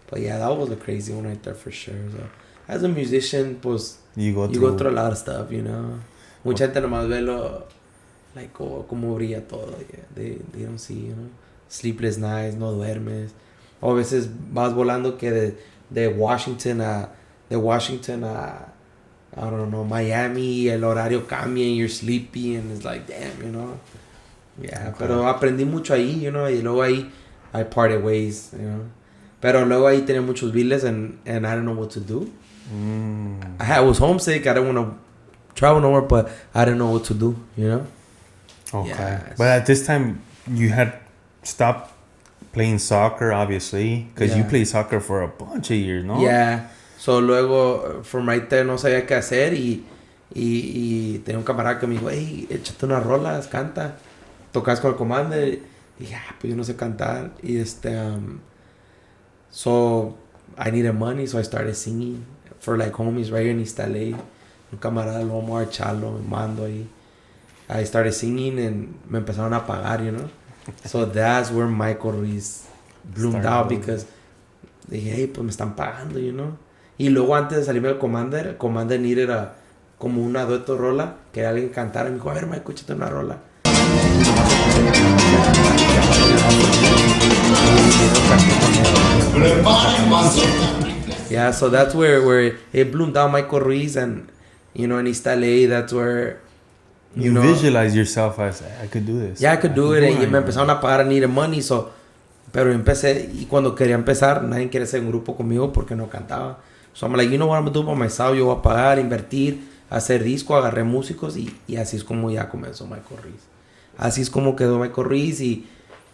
Speaker 2: But yeah, that was a crazy one right there for sure. So, as a musician, pues, you go through a lot of stuff, you know. Mucha gente nomás ve like, como brilla todo. Yeah. They don't see, you know. Sleepless nights, no duermes. O a veces vas volando que de Washington a I don't know, Miami, el horario cambia and you're sleepy and it's like, damn, you know. Yeah, okay. Pero aprendí mucho ahí, you know, y luego ahí I parted ways, you know. Pero luego ahí tenía muchos biles and I didn't know what to do. I was homesick, I didn't want to travel nowhere, but I didn't know what to do, you know.
Speaker 1: Okay.
Speaker 2: Yeah,
Speaker 1: but at this time, you had stopped playing soccer, obviously, because you played soccer for a bunch of years, no?
Speaker 2: Yeah. So, luego, from right there, no sabía qué hacer y tenía un camarada que me dijo, hey, échate unas rolas, canta. Tocas con el Commander. Y dije, pues yo no sé cantar. Y so, I needed money, so I started singing for like homies right here in East LA. Un camarada, lo vamos a echarlo, me mando ahí. I started singing and me empezaron a pagar, you know. So, that's where Michael Ruiz bloomed out because dije, hey, pues me están pagando, you know. Y luego antes de salirme del Commander, Commander needed como una dueto rola, que alguien cantara. Y me dijo, a ver, Mike, escúchate una rola. Yeah, so that's where it bloomed out Michael Ruiz and, you know, in East LA, that's where...
Speaker 1: You know, visualize yourself as, I could do this.
Speaker 2: Yeah, I could do it. Y me empezaron a pagar, I needed money, so... Pero empecé, y cuando quería empezar, nadie quiere hacer un grupo conmigo porque no cantaba. So I'm like, you know what I'm gonna do by myself? Yo voy a pagar, invertir, hacer disco, agarré músicos y así es como ya comenzó Michael Ruiz. Así es como quedó Michael Ruiz y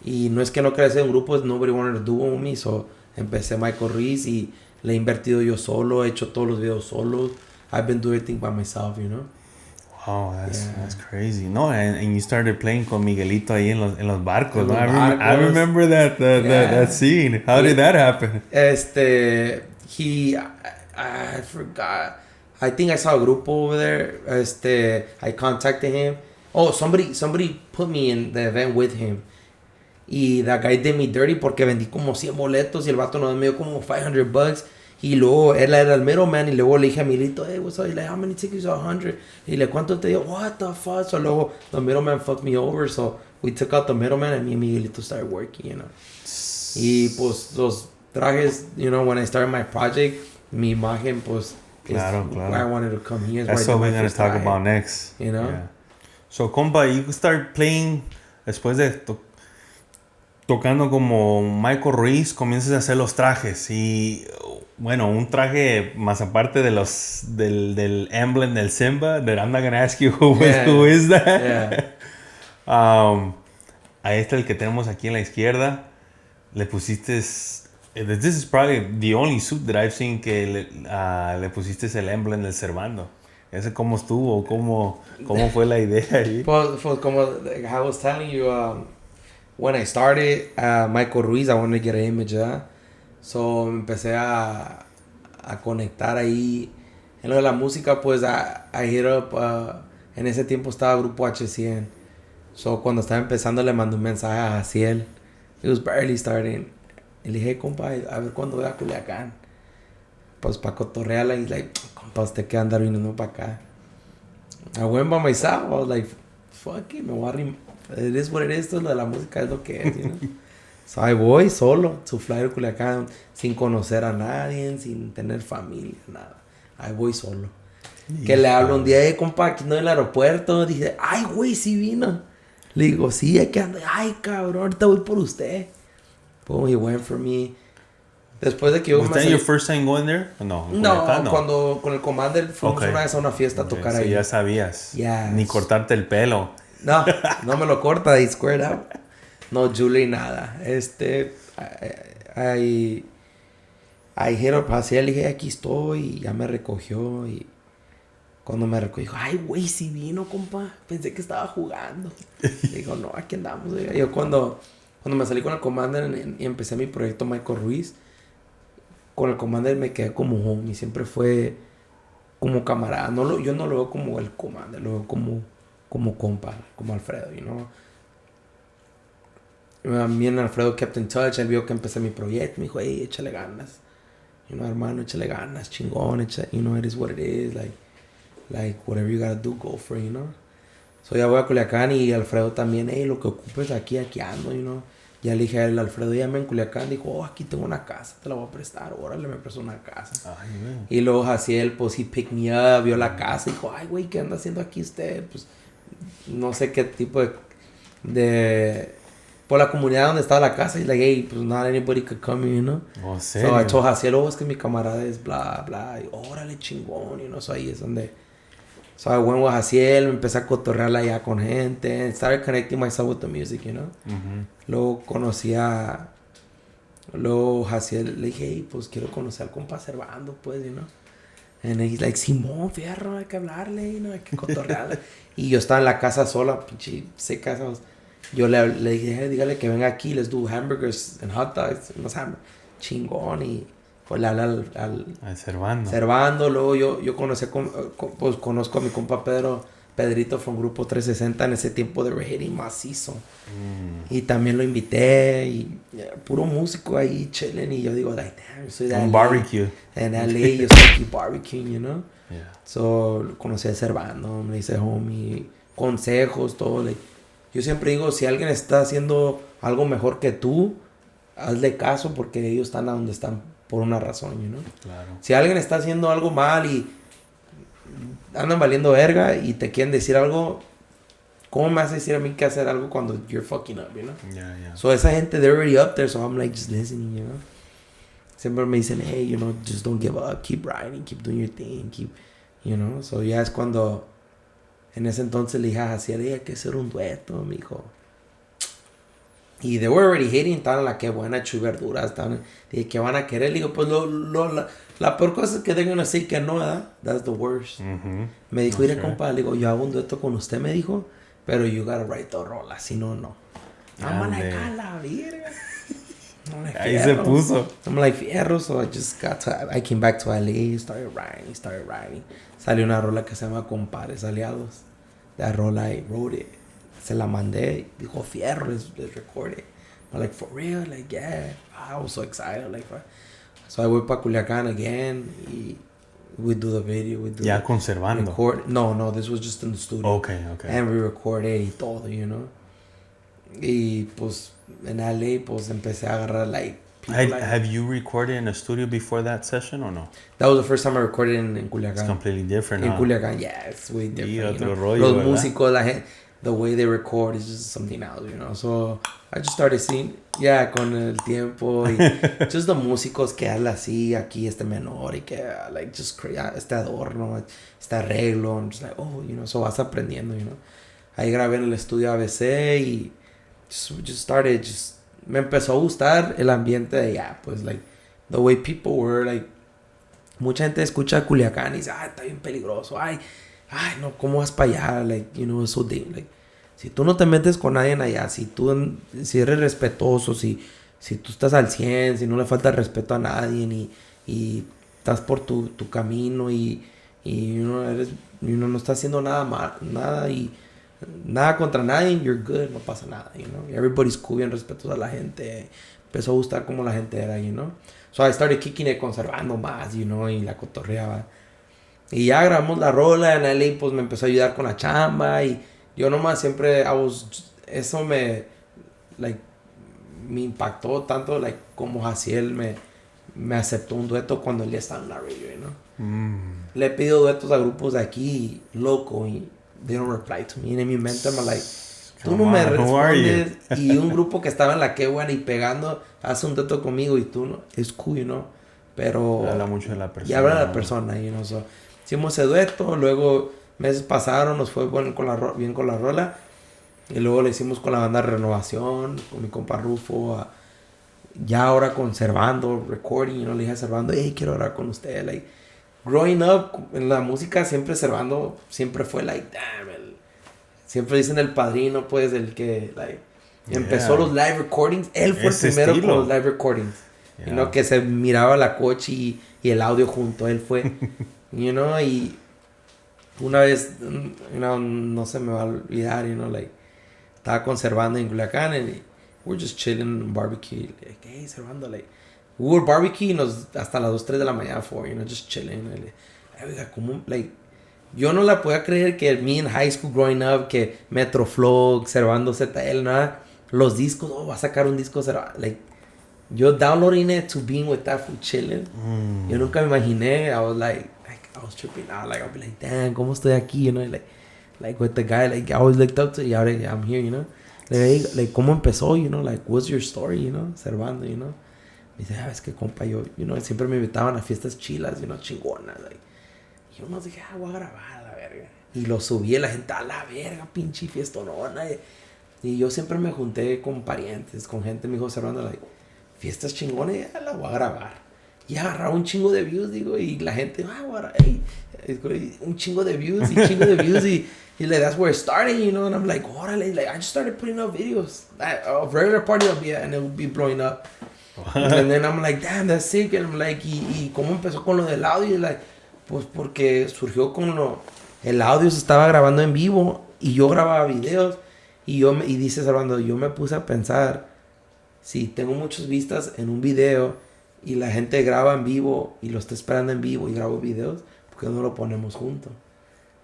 Speaker 2: no es que no quería hacer un grupo, es nobody wanted to do it with me. So empecé Michael Ruiz y le he invertido yo solo, he hecho todos los videos solo. I've been doing everything by myself, you know.
Speaker 1: Wow, that's crazy. No, and you started playing con Miguelito ahí en los barcos. No? I remember that scene. How did that happen?
Speaker 2: I forgot. I think I saw a grupo over there. I contacted him. Oh, somebody put me in the event with him. Y that guy did me dirty porque vendí como 100 boletos y el vato nos dio como $500. Y luego él era el middleman y luego le dije a Milito, hey, what's up? Y le, how many tickets? 100. Y le, ¿cuánto te dio? What the fuck? So luego the middleman fucked me over. So we took out the middleman and me and Miguelito started working, you know. Y pues los trajes, you know, when I started my project, mi imagen pues
Speaker 1: Claro.
Speaker 2: why I wanted to come here.
Speaker 1: That's what we're going to talk about next.
Speaker 2: You know?
Speaker 1: Yeah. So, compa, you start playing después de tocando como Michael Ruiz, comienzas a hacer los trajes y bueno, un traje más aparte de del emblem del Simba, that I'm not gonna ask you who is that.
Speaker 2: Yeah.
Speaker 1: Ahí está el que tenemos aquí en la izquierda. Le pusiste, this is probably the only suit that I've seen que le pusiste el emblem del Servando. ¿Ese cómo estuvo? ¿Cómo fue la idea ahí?
Speaker 2: Pues como like I was telling you, when I started Michael Ruiz, I wanted to get an image, ¿verdad? So empecé a conectar ahí. En lo de la música, pues I hit up, en ese tiempo estaba Grupo H100. So cuando estaba empezando le mandé un mensaje a Jaciel. It was barely starting. Y le dije, compa, a ver cuándo voy a Culiacán. Pues para cotorrearla y like, compa, usted que anda viniendo para acá. I went by myself. I was like, fuck it, me voy a it is what it is. Todo lo de la música es lo que es, you know? So ahí voy solo, to fly to Culiacán, sin conocer a nadie, sin tener familia, nada. Ahí voy solo. Que le hablo un día, compa, aquí no en el aeropuerto. Dice, ay, güey, sí vino. Le digo, sí, aquí ando. Ay, cabrón, ahorita voy por usted. Boom, he went for me. Después de que yo
Speaker 1: ¿Was that your first time going there? No,
Speaker 2: cuando con el Commander fuimos una vez a una fiesta a tocar ahí.
Speaker 1: Ya sabías.
Speaker 2: Yes.
Speaker 1: Ni cortarte el pelo.
Speaker 2: No me lo corta, y squared up. No, Julie, nada. I hit up hacia él, le dije, aquí estoy, y ya me recogió, y cuando me recogió, ay, güey, sí vino, compa, pensé que estaba jugando. Digo, no, aquí andamos. Yo cuando me salí con el Commander y empecé mi proyecto Michael Ruiz, con el Commander me quedé como homie, siempre fue como camarada. Yo no lo veo como el Commander, lo veo como compa, como Alfredo, you know. A mí en Alfredo kept in touch, él vio que empecé mi proyecto, me dijo, hey, échale ganas. You know, hermano, échale ganas, chingón, you know, it is what it is, like whatever you gotta do, go for it, you know. So ya voy a Culiacán y Alfredo también, hey, lo que ocupes aquí ando, you know. Ya le dije a él, Alfredo, llame en Culiacán, dijo, oh, aquí tengo una casa, te la voy a prestar, órale, me prestó una casa.
Speaker 1: Ay, man.
Speaker 2: Y luego Jaciel, pues, he picked me up, vio la casa, dijo, ay, güey, ¿qué anda haciendo aquí usted? Pues, no sé qué tipo de por la comunidad donde estaba la casa, y like, hey, pues, not anybody could come here, you know.
Speaker 1: Oh, ¿serio?
Speaker 2: So I told Jaciel, oh, es que mi camarada es bla, bla, y órale, chingón, you know, so ahí es donde... So I went with Jaciel, me empecé a cotorrearla allá con gente, and started connecting myself with the music, you know.
Speaker 1: Uh-huh.
Speaker 2: Luego Jaciel le dije, hey, pues quiero conocer al compa Servando, pues, you know. And he's like, Simón, fierro, hay que hablarle, you know, hay que cotorrearle. Y yo estaba en la casa sola, pinche seca. Yo le dije, dígale que venga aquí, let's do hamburgers and hot dogs, unos hamburgers. Chingón, y pues le hablé al Servando. Luego yo pues conozco a mi compa Pedrito from Grupo 360 en ese tiempo de reggaeton macizo. Y también lo invité, y puro músico ahí chilling, y yo digo, like, damn, soy de LA.
Speaker 1: Un barbecue.
Speaker 2: En LA, yo estoy aquí barbecue, you know.
Speaker 1: Yeah.
Speaker 2: So, conocí a Servando, me dice homie, consejos, todo. Like, yo siempre digo, si alguien está haciendo algo mejor que tú, hazle caso, porque ellos están a donde están por una razón, you know.
Speaker 1: Claro.
Speaker 2: Si alguien está haciendo algo mal y andan valiendo verga y te quieren decir algo, ¿cómo me vas a decir a mí que hacer algo cuando you're fucking up, you know?
Speaker 1: Yeah.
Speaker 2: So esa gente, they're already up there, so I'm like, just listening, you know. Siempre me dicen, hey, you know, just don't give up, keep writing, keep doing your thing, keep, you know. So ya es cuando, en ese entonces le dije a Jaciel, hay que hacer un dueto, me dijo. Y they were already hitting, estaban la que buena, chuy verduras, estaban, dije, ¿qué van a querer? Le digo, pues la peor cosa es que tengan así que no, ¿verdad? That's the worst.
Speaker 1: Mm-hmm.
Speaker 2: Me dijo, mire, compa, le digo, yo hago un dueto con usted, me dijo, pero you gotta write the rola, si no, no. I'm like, a la verga.
Speaker 1: Ahí se puso.
Speaker 2: I'm like, fierro, so I came back to LA, started writing. Salió una rola que se llama Compadres Aliados. La rola, I wrote it. Se la mandé, dijo, fierro, let's record it. I'm like, for real? Like, yeah. I was so excited, like, so I went pa' Culiacán again, y we do the video,
Speaker 1: ya conservando.
Speaker 2: No, this was just in the studio.
Speaker 1: Okay.
Speaker 2: And we recorded y todo, you know. Y pues en LA pues empecé a agarrar like
Speaker 1: Have you recorded in a studio before that session or no?
Speaker 2: That was the first time I recorded in Culiacán.
Speaker 1: It's completely different,
Speaker 2: In Culiacán, yeah, it's way different.
Speaker 1: Otro rollo,
Speaker 2: Los
Speaker 1: ¿verdad?
Speaker 2: músicos, la gente, the way they record is just something else, So I just started seeing, con el tiempo, y just the músicos que habla así, aquí este menor, y que, like, just este adorno, este arreglo, and just like, so vas aprendiendo, Ahí grabé en el estudio ABC y just started, me empezó a gustar el ambiente de allá, pues, like, the way people were, like, mucha gente escucha Culiacán y dice, está bien peligroso, no, ¿cómo vas para allá? Like, so like, si tú no te metes con nadie allá, si eres respetuoso, si tú estás al 100, si no le falta respeto a nadie, y estás por tu camino, y no estás haciendo nada mal, nada contra nadie, you're good, no pasa nada, Everybody's cool, bien respetuoso a la gente. Empezó a gustar como la gente era, So I started kicking it, conservando más, y la cotorreaba. Y ya grabamos la rola en LA, pues me empezó a ayudar con la chamba, y yo nomás siempre, eso me impactó tanto, like, como Jaciel me aceptó un dueto cuando él ya estaba en la radio, Le he pedido duetos a grupos de aquí, loco, y they don't reply to me. Y en mi mente me like, tú no me respondes. Y un grupo que estaba en la K1 y pegando hace un dueto conmigo y tú no. Es cool, Pero
Speaker 1: habla mucho de la persona.
Speaker 2: Y habla de la persona, So, hicimos ese dueto, luego meses pasaron, nos fue bien con la rola. Y luego le hicimos con la banda Renovación, con mi compa Rufo. Ya ahora con Servando, recording, le dije a Servando, hey, quiero hablar con usted, like, growing up en la música, siempre Servando siempre fue like, damn, siempre dicen el padrino, pues, el que, like, empezó los live recordings. Él fue el primero con los live recordings. Que se miraba la coche y el audio junto. Él fue, y una vez, no se me va a olvidar, like, estaba conservando en Culiacán y we're just chilling in barbecue. Like, hey, Servando, like, we were barbecue hasta las 2, 3 de la mañana just chilling. Oiga, como, like, yo no la podía creer que me en high school growing up, que Metroflow, Servando ZL, nada, los discos, va a sacar un disco, like, yo downloading it to being with that food chilling. Yo nunca me imaginé, I was tripping out, like, I'll be like, damn, ¿cómo estoy aquí, like with the guy, like, I always looked up to, y ahora I'm here, like, ¿cómo empezó, like, what's your story, Servando, Me dice, es que compa, yo, siempre me invitaban a fiestas chilas, chingonas, like, y yo nos dije, voy a grabar a la verga. Y lo subí a la gente, a la verga, pinche fiestonona. Y yo siempre me junté con parientes, con gente, me dijo, Servando, like, fiestas chingonas, ya la voy a grabar. Y agarraba un chingo de views, digo, y la gente, un chingo de views, y like, that's where it started, and I'm like, órale, like, I just started putting up videos. A regular party and it would be blowing up. And then I'm like, damn, that's sick. And I'm like, y cómo empezó con lo del audio, like, pues porque surgió el audio se estaba grabando en vivo y yo grababa videos y dice Servando, yo me puse a pensar, si tengo muchas vistas en un video y la gente graba en vivo y lo está esperando en vivo y grabo videos, ¿por qué no lo ponemos juntos?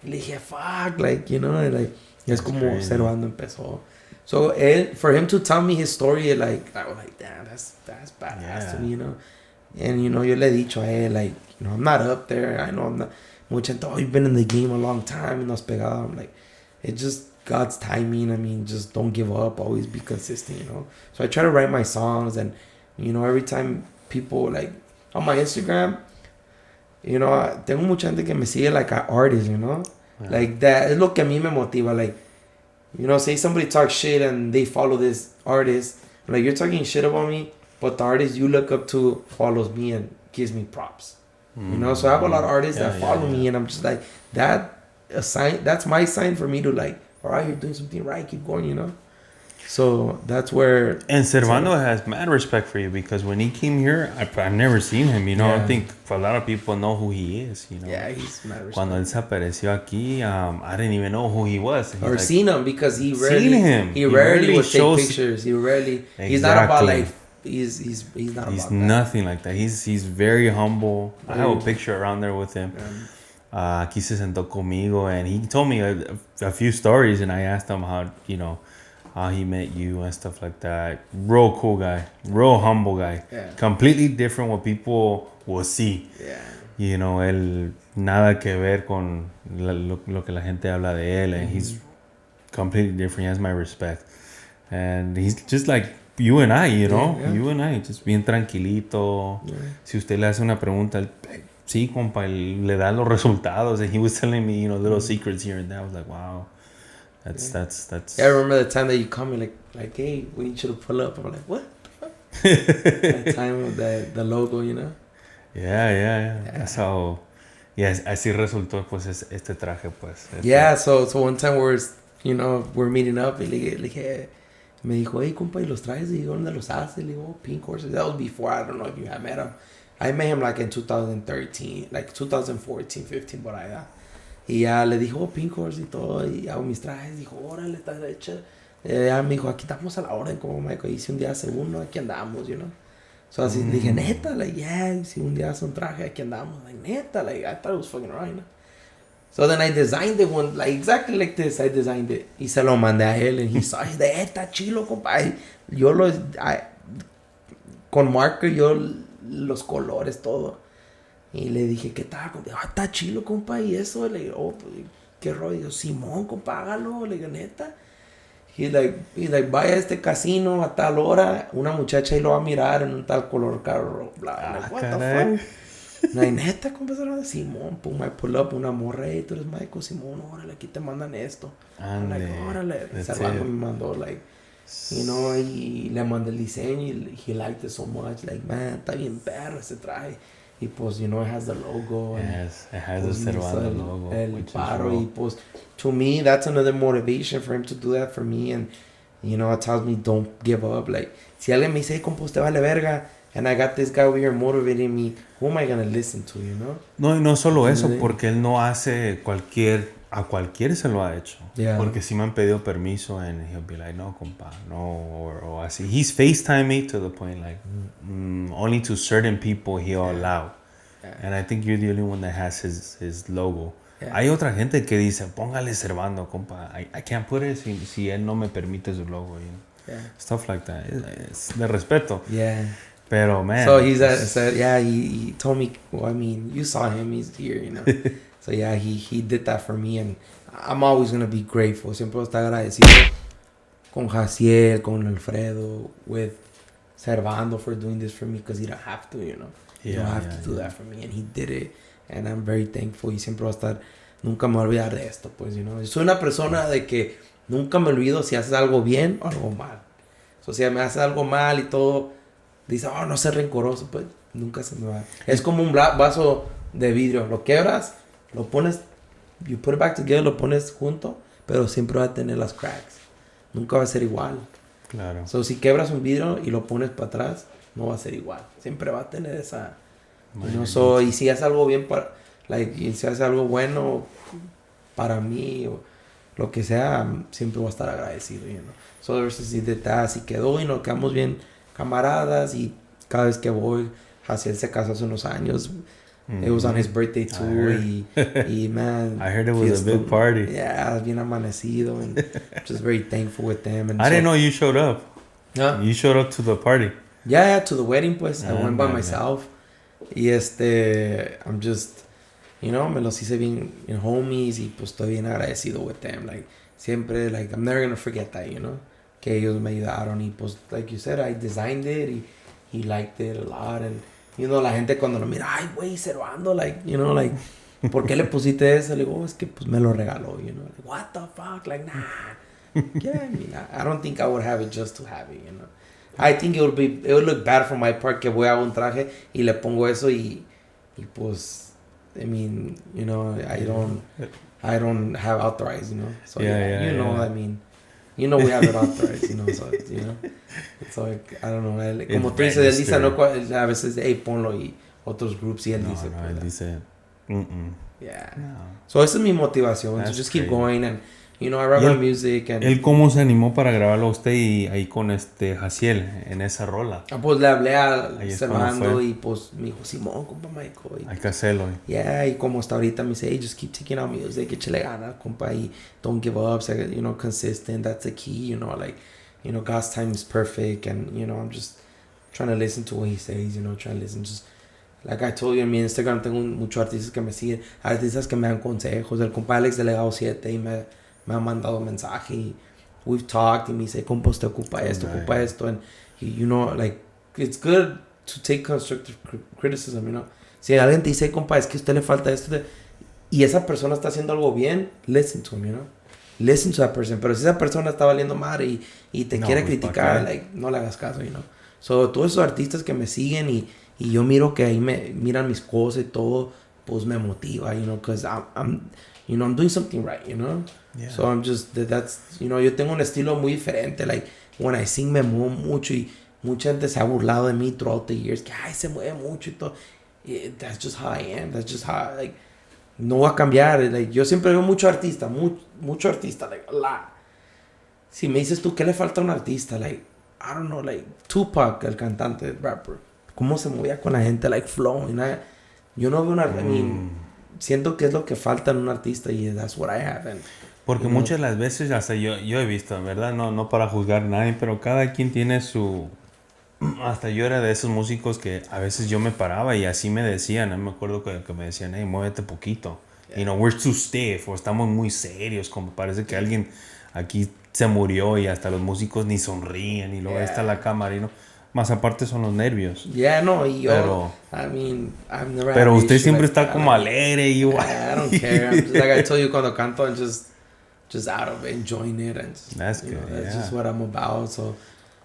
Speaker 2: Y le dije, fuck, like, like, es como crazy. Servando empezó. So, for him to tell me his story, like, I was like, damn, that's badass to me, And, yo le he dicho a él, like, I'm not up there. I know I'm not. Mucha gente, you've been in the game a long time. And nos pegado. I'm like, it's just God's timing. I mean, just don't give up. Always be consistent, So I try to write my songs. And, every time people, like, on my Instagram, tengo mucha gente que me sigue, like, an artist, Yeah. Like, that es lo que a mí me motiva. Like, say somebody talks shit and they follow this artist. Like, you're talking shit about me, but the artist you look up to follows me and gives me props. So I have a lot of artists that follow me, and I'm just like, that's my sign for me to, like, all right, you're doing something right, keep going, So that's where...
Speaker 1: And Servando has mad respect for you, because when he came here, I've never seen him, I think a lot of people know who he is,
Speaker 2: Yeah, he's mad respect.
Speaker 1: Cuando él se apareció aquí, I didn't even know who he was.
Speaker 2: Or like, seen him, because he rarely would take pictures. He rarely... Exactly. He's not about, like... He's not about that.
Speaker 1: Nothing like that. He's very humble. I have a picture around there with him. Aquí se sentó conmigo, and he told me a few stories, and I asked him how, how he met you and stuff like that. Real cool guy, real humble guy.
Speaker 2: Yeah.
Speaker 1: Completely different what people will see.
Speaker 2: Yeah.
Speaker 1: You know, él nada que ver con lo que la gente habla de él, and he's completely different. He has my respect, and he's just like you and I, you know, you and I, just bien tranquilito. Yeah. Si usted le hace una pregunta, él, sí, compa, él le da los resultados, and he was telling me, you know, little secrets here and there. I was like, wow, that's.
Speaker 2: Yeah, I remember the time that you called me like, hey, we need you to pull up. I'm like, what? That time of the logo, you know.
Speaker 1: Yeah. So, yes, así resultó pues este traje pues.
Speaker 2: Yeah, so one time we're meeting up y le dije, me dijo, hey compa, ¿y los trajes? Y digo, ¿dónde los haces? Le digo, Pink Horses. That was before, I don't know if you had met him. I met him like in 2013, like 2014, 15, por allá. Y ya le dijo, Pink Horse y todo, y hago mis trajes. Dijo, órale, está hecha. Ya me dijo, aquí estamos a la orden, como me hice un día segundo, aquí andamos, you know. So así dije, neta, like, yeah, si un día hace un traje, aquí andamos, like, neta, like, I thought it was fucking right, no? So then I designed it one, like, exactly like this, I designed it. Y se lo mandé a él, and he saw it, está chilo, compa. Yo con marker, yo los colores, todo. Y le dije, ¿qué tal, compa? Está chilo, compa, y eso. Le digo, pues, ¿qué rollo? Yo, Simón, compa, hágalo, le digo, neta. He vaya a este casino a tal hora, una muchacha ahí lo va a mirar en un tal color carro, bla, what the fuck? No hay neta, compa, Simón, pum, I pull up una morra, y tú eres Michael, Simón, órale, aquí te mandan esto. Like, órale, Servando me mandó, like, you know, y le mandé el diseño, y he liked it so much, like, man, está bien perro ese traje. Y pues, you know, it has the logo.
Speaker 1: Yes, it has the Servando logo.
Speaker 2: El paro. Y pues, to me, that's another motivation for him to do that for me. And, you know, it tells me don't give up. Like, si alguien me dice, hey, compa, usted vale verga, and I got this guy over here motivating me, who am I going to listen to, you know?
Speaker 1: No, y no solo eso, porque él no hace a cualquier se lo ha hecho. Yeah. Porque si me han pedido permiso, and he'll be like, no, compa, no, or así. He's FaceTime me to the point, like, only to certain people he'll allow. Yeah. And I think you're the only one that has his logo. Yeah. Hay otra gente que dice, póngale Servando, compa. I can't put it si él no me permite su logo, you know? Yeah. Stuff like that. Es de respeto.
Speaker 2: Yeah.
Speaker 1: Pero, man.
Speaker 2: So he told me, well, I mean, you saw him, he's here, you know. So yeah, he did that for me, and I'm always going to be grateful. Siempre estar agradecido con Jaciel, con Alfredo, with Servando for doing this for me, because he don't have to, you know. You don't have to do that for me, and he did it, and I'm very thankful. Y siempre voy a estar, nunca me voy a olvidar de esto, pues, you know. Yo soy una persona de que nunca me olvido si haces algo bien o algo mal. So, si me haces algo mal y todo, dice, oh, no seas rencoroso, pues, nunca se me va. Es como un vaso de vidrio, lo quebras, lo pones, you put it back together, lo pones junto, pero siempre va a tener las cracks. Nunca va a ser igual.
Speaker 1: Claro.
Speaker 2: So, si quebras un vidrio y lo pones para atrás, no va a ser igual. Siempre va a tener esa... You know, so, y si haces algo bien, y si haces algo bueno para mí, o lo que sea, siempre voy a estar agradecido, you know. So, versus si así quedó y nos quedamos bien camaradas, y cada vez que voy, Jaciel se casó hace unos años. It was on his birthday too, y man,
Speaker 1: I heard it was a big party.
Speaker 2: Yeah, bien amanecido, and just very thankful with them. And
Speaker 1: I didn't know you showed up.
Speaker 2: Huh?
Speaker 1: You showed up to the party.
Speaker 2: Yeah, to the wedding, pues. I went by myself. Y I'm just, you know, me los hice bien homies, y pues estoy bien agradecido with them. Like, siempre, like, I'm never gonna forget that, you know, que ellos me ayudaron, y pues, like you said, I designed it, y he liked it a lot, and, you know, la gente cuando lo mira, ay, güey, Servando, like, you know, like, ¿por qué le pusiste eso? Le digo, oh, es que, pues, me lo regaló, you know, like, what the fuck, like, nah. Yeah, I mean, I don't think I would have it just to have it, you know. I think it would look bad from my part que voy a un traje y le pongo eso y pues, I mean, you know, I don't have authorized, you know. So you know, I mean, you know, we have it authorized, you know, so, you know. So, I don't know, como tú dices, él dice, no, a veces, hey, ponlo, y otros groups, y él dice.
Speaker 1: No, él dice,
Speaker 2: Yeah. No. So, esa es mi motivación, to just keep going, and You know, I write my music. And
Speaker 1: ¿Él cómo se animó para grabarlo a usted y ahí con Jaciel en esa rola?
Speaker 2: Pues le hablé a Servando y pues me dijo, Simón, compa Michael.
Speaker 1: Hay que hacerlo.
Speaker 2: Yeah, y como hasta ahorita me dice, hey, just keep taking out music, échale ganas, compa, y don't give up, so, you know, consistent, that's the key, you know, like, you know, God's time is perfect, and, you know, I'm just trying to listen to what he says, you know, trying to listen, just, like I told you, en mi Instagram tengo muchos artistas que me siguen, artistas que me dan consejos, el compa Alex Delegado 7 y me ha mandado mensaje, y we've talked, y me dice, compa, usted ocupa esto, and, you know, like, it's good to take constructive criticism, you know. Si alguien te dice, compa, es que a usted le falta esto, y esa persona está haciendo algo bien, listen to him, you know. Listen to that person. Pero si esa persona está valiendo madre y te quiere criticar, like, no le hagas caso, you know. So, todos esos artistas que me siguen y yo miro que ahí me miran mis cosas y todo, pues me motiva, you know, because I'm doing something right, you know. Yeah. So, I'm just, that's, you know, yo tengo un estilo muy diferente, like, when I sing me muevo mucho y mucha gente se ha burlado de mí throughout the years, que, ay, se mueve mucho y todo. That's just how I am. That's just how, like, no voy a cambiar. Like, yo siempre veo mucho artista, like, a lot. Si me dices tú, ¿qué le falta a un artista? Like, I don't know, like, Tupac, el cantante, el rapper. ¿Cómo se movía con la gente? Like, flow. Yo no veo una... I mean, siento que es lo que falta en un artista y that's what I have. And,
Speaker 1: porque muchas de las veces, hasta yo he visto, ¿verdad? No para juzgar a nadie, pero cada quien tiene su... Hasta yo era de esos músicos que a veces yo me paraba y así me decían. Me acuerdo que me decían, hey, muévete poquito. Yeah. You know, we're too stiff. O estamos muy serios. Como parece que alguien aquí se murió y hasta los músicos ni sonríen. Y luego está la cámara y no. Más aparte son los nervios.
Speaker 2: Yeah, no. Y yo, I've never
Speaker 1: pero usted siempre está como alegre. Y
Speaker 2: I don't care. I'm just, like I told you, cuando canto, I'm just out of it, enjoying it. And just, that's good. That's just what I'm about. So...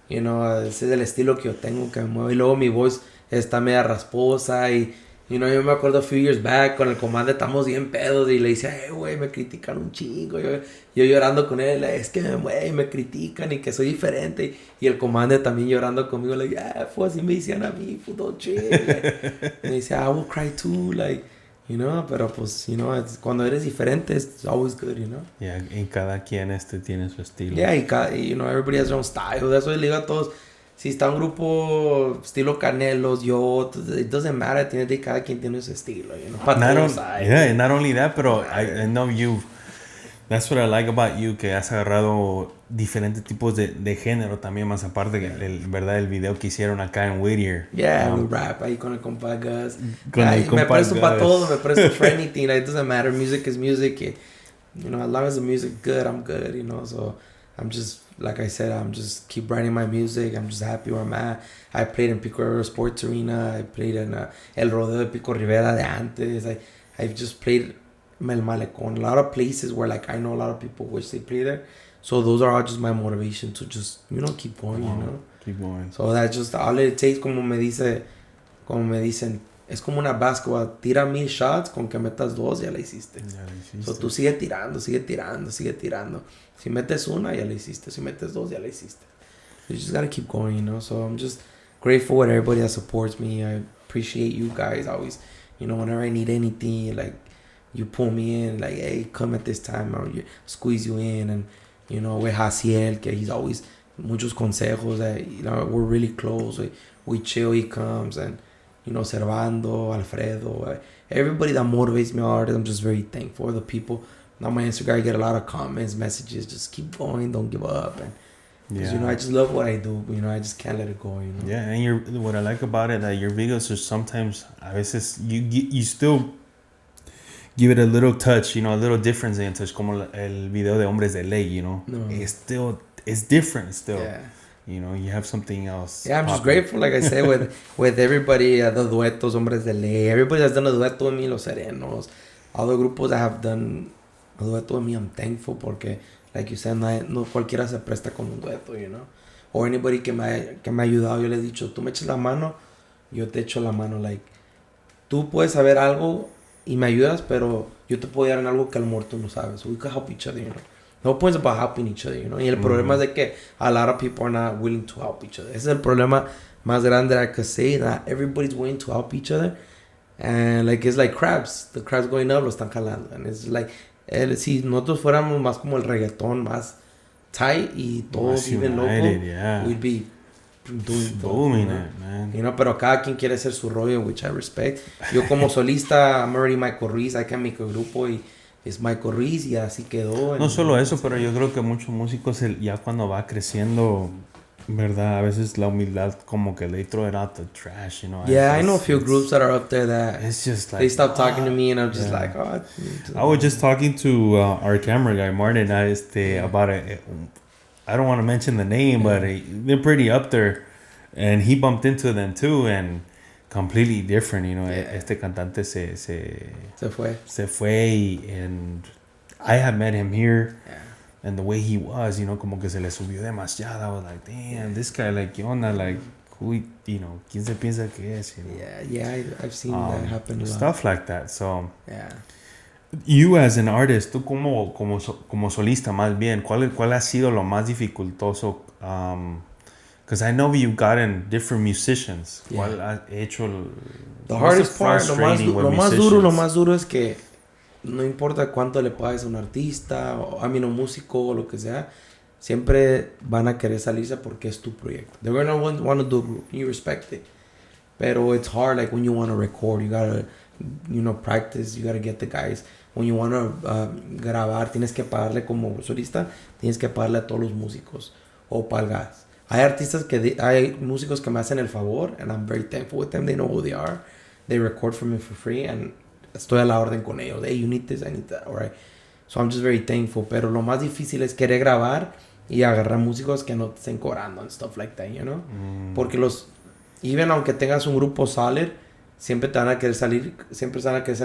Speaker 2: You know, ese es el estilo que yo tengo, que me mueve. Y luego mi voz está media rasposa. Y, you know, yo me acuerdo a few years back, con el comando estamos bien pedos. Y le decía, güey, me critican un chingo. Yo llorando con él, es que me critican y que soy diferente. Y el comando también llorando conmigo, like, fue así me decían a mí, puto chill. Like, me decía, I will cry too, like, you know, pero pues, you know, cuando eres diferente, it's always good, you know.
Speaker 1: Yeah, y cada quien tiene su estilo.
Speaker 2: Yeah, y you know, everybody has their own style. That's why le digo a todos, si está un grupo estilo Canelos, yo, it doesn't matter, cada quien tiene su estilo, you know.
Speaker 1: Not only that, pero I know you. That's what I like about you, que has agarrado diferentes tipos de género también, más aparte que el video que hicieron acá en Whittier.
Speaker 2: Yeah, we rap ahí con el compa Gus. Me presto para todo, me presto for anything. It doesn't matter, music is music. You know, as long as the music is good, I'm good, you know. So I'm just, like I said, I'm just keep writing my music. I'm just happy where I'm at. I played in Pico Rivera Sports Arena. I played in El Rodeo de Pico Rivera de antes. I've just played El Malecón, a lot of places where, like, I know a lot of people wish they play there. So those are all just my motivation to just, you know, keep going, you know.
Speaker 1: Keep going.
Speaker 2: So that's just all it takes. Como me dicen, es como una basketball. Tira 1000 shots, con que metas 2 ya la hiciste. So tú sigue tirando. Si metes una, ya la hiciste. Si metes 2, ya la hiciste. You just gotta keep going, you know. So I'm just grateful with everybody that supports me. I appreciate you guys always. You know, whenever I need anything, like, you pull me in, like, hey, come at this time, or you squeeze you in, and, you know, with Jaciel, que he's always muchos consejos, you know, we're really close, we chill, he comes, and, you know, Servando, Alfredo, everybody that motivates me hard, I'm just very thankful for the people. On my Instagram, I get a lot of comments, messages, just keep going, don't give up, and, you know, I just love what I do, you know, I just can't let it go, you know.
Speaker 1: Yeah, and what I like about it, that your videos are sometimes, a veces, you still give it a little touch, you know, a little difference in touch, como el video de Hombres de Ley, you know. No. It's different still. Yeah. You know, you have something else.
Speaker 2: Yeah, I'm just grateful, like I said, with everybody, the duetos, Hombres de Ley. Everybody has done a dueto with me, Los Serenos. All the grupos that have done a dueto with me, I'm thankful porque, like you said, no cualquiera se presta con un dueto, you know. Or anybody que me ha ayudado, yo le he dicho, tú me echas la mano, yo te echo la mano. Like, tú puedes saber algo y me ayudas, pero yo te puedo ayudar en algo que a lo mejor tú no sabes. So we can help each other, you know. The whole point is about helping each other, you know. Y el problema es de que a lot of people are not willing to help each other. Ese es el problema más grande that I could say, that everybody's willing to help each other. And, like, it's like crabs. The crabs going up, lo están jalando. And it's like, Si nosotros fuéramos más como el reggaetón, más tight y todos even local, we'd be doing
Speaker 1: booming it, man.
Speaker 2: You know, pero cada quien quiere hacer su rollo, which I respect. Yo como solista, I'm already Michael Ruiz, I can make a grupo y es Michael Ruiz y así quedó.
Speaker 1: No solo eso, pero yo creo que muchos músicos ya cuando va creciendo, ¿verdad? A veces la humildad como que they throw it out the trash, you know.
Speaker 2: Yeah, I know a few groups that are up there that
Speaker 1: it's just like,
Speaker 2: they stop talking to me and I'm just like, oh.
Speaker 1: I was just talking to our camera guy, Martin, about it. I don't want to mention the name, but they're pretty up there. And he bumped into them too, and completely different, you know. Este cantante se fue, and I had met him here. Yeah. And the way he was, you know, como que se le subió demasiado. I was like, damn, this guy, like, ¿qué onda? Like, who, you know, ¿quién se piensa que es? You know?
Speaker 2: Yeah, I've seen that happen a lot.
Speaker 1: Stuff like that, so... Yeah. You as an artist, tú como solista más bien, ¿cuál ha sido lo más dificultoso? Because I know you've gotten different musicians. Yeah. ¿Cuál ha hecho
Speaker 2: the hardest part, lo más duro es que no importa cuánto le pagues a un artista, o un músico o lo que sea, siempre van a querer salirse porque es tu proyecto. They're gonna want to do a group. You respect it. Pero it's hard, like when you want to record, you gotta, you know, practice, you gotta get the guys. When you want to grabar, tienes que pagarle como solista, tienes que pagarle a todos los músicos o pagas. Hay músicos que me hacen el favor, and I'm very thankful with them. They know who they are. They record for me for free, and estoy a la orden con ellos. Hey, you need this, I need that, alright. So I'm just very thankful. Pero lo más difícil es querer grabar y agarrar músicos que no te estén cobrando and stuff like that, you know? Porque even aunque tengas un grupo solid, siempre van a querer salir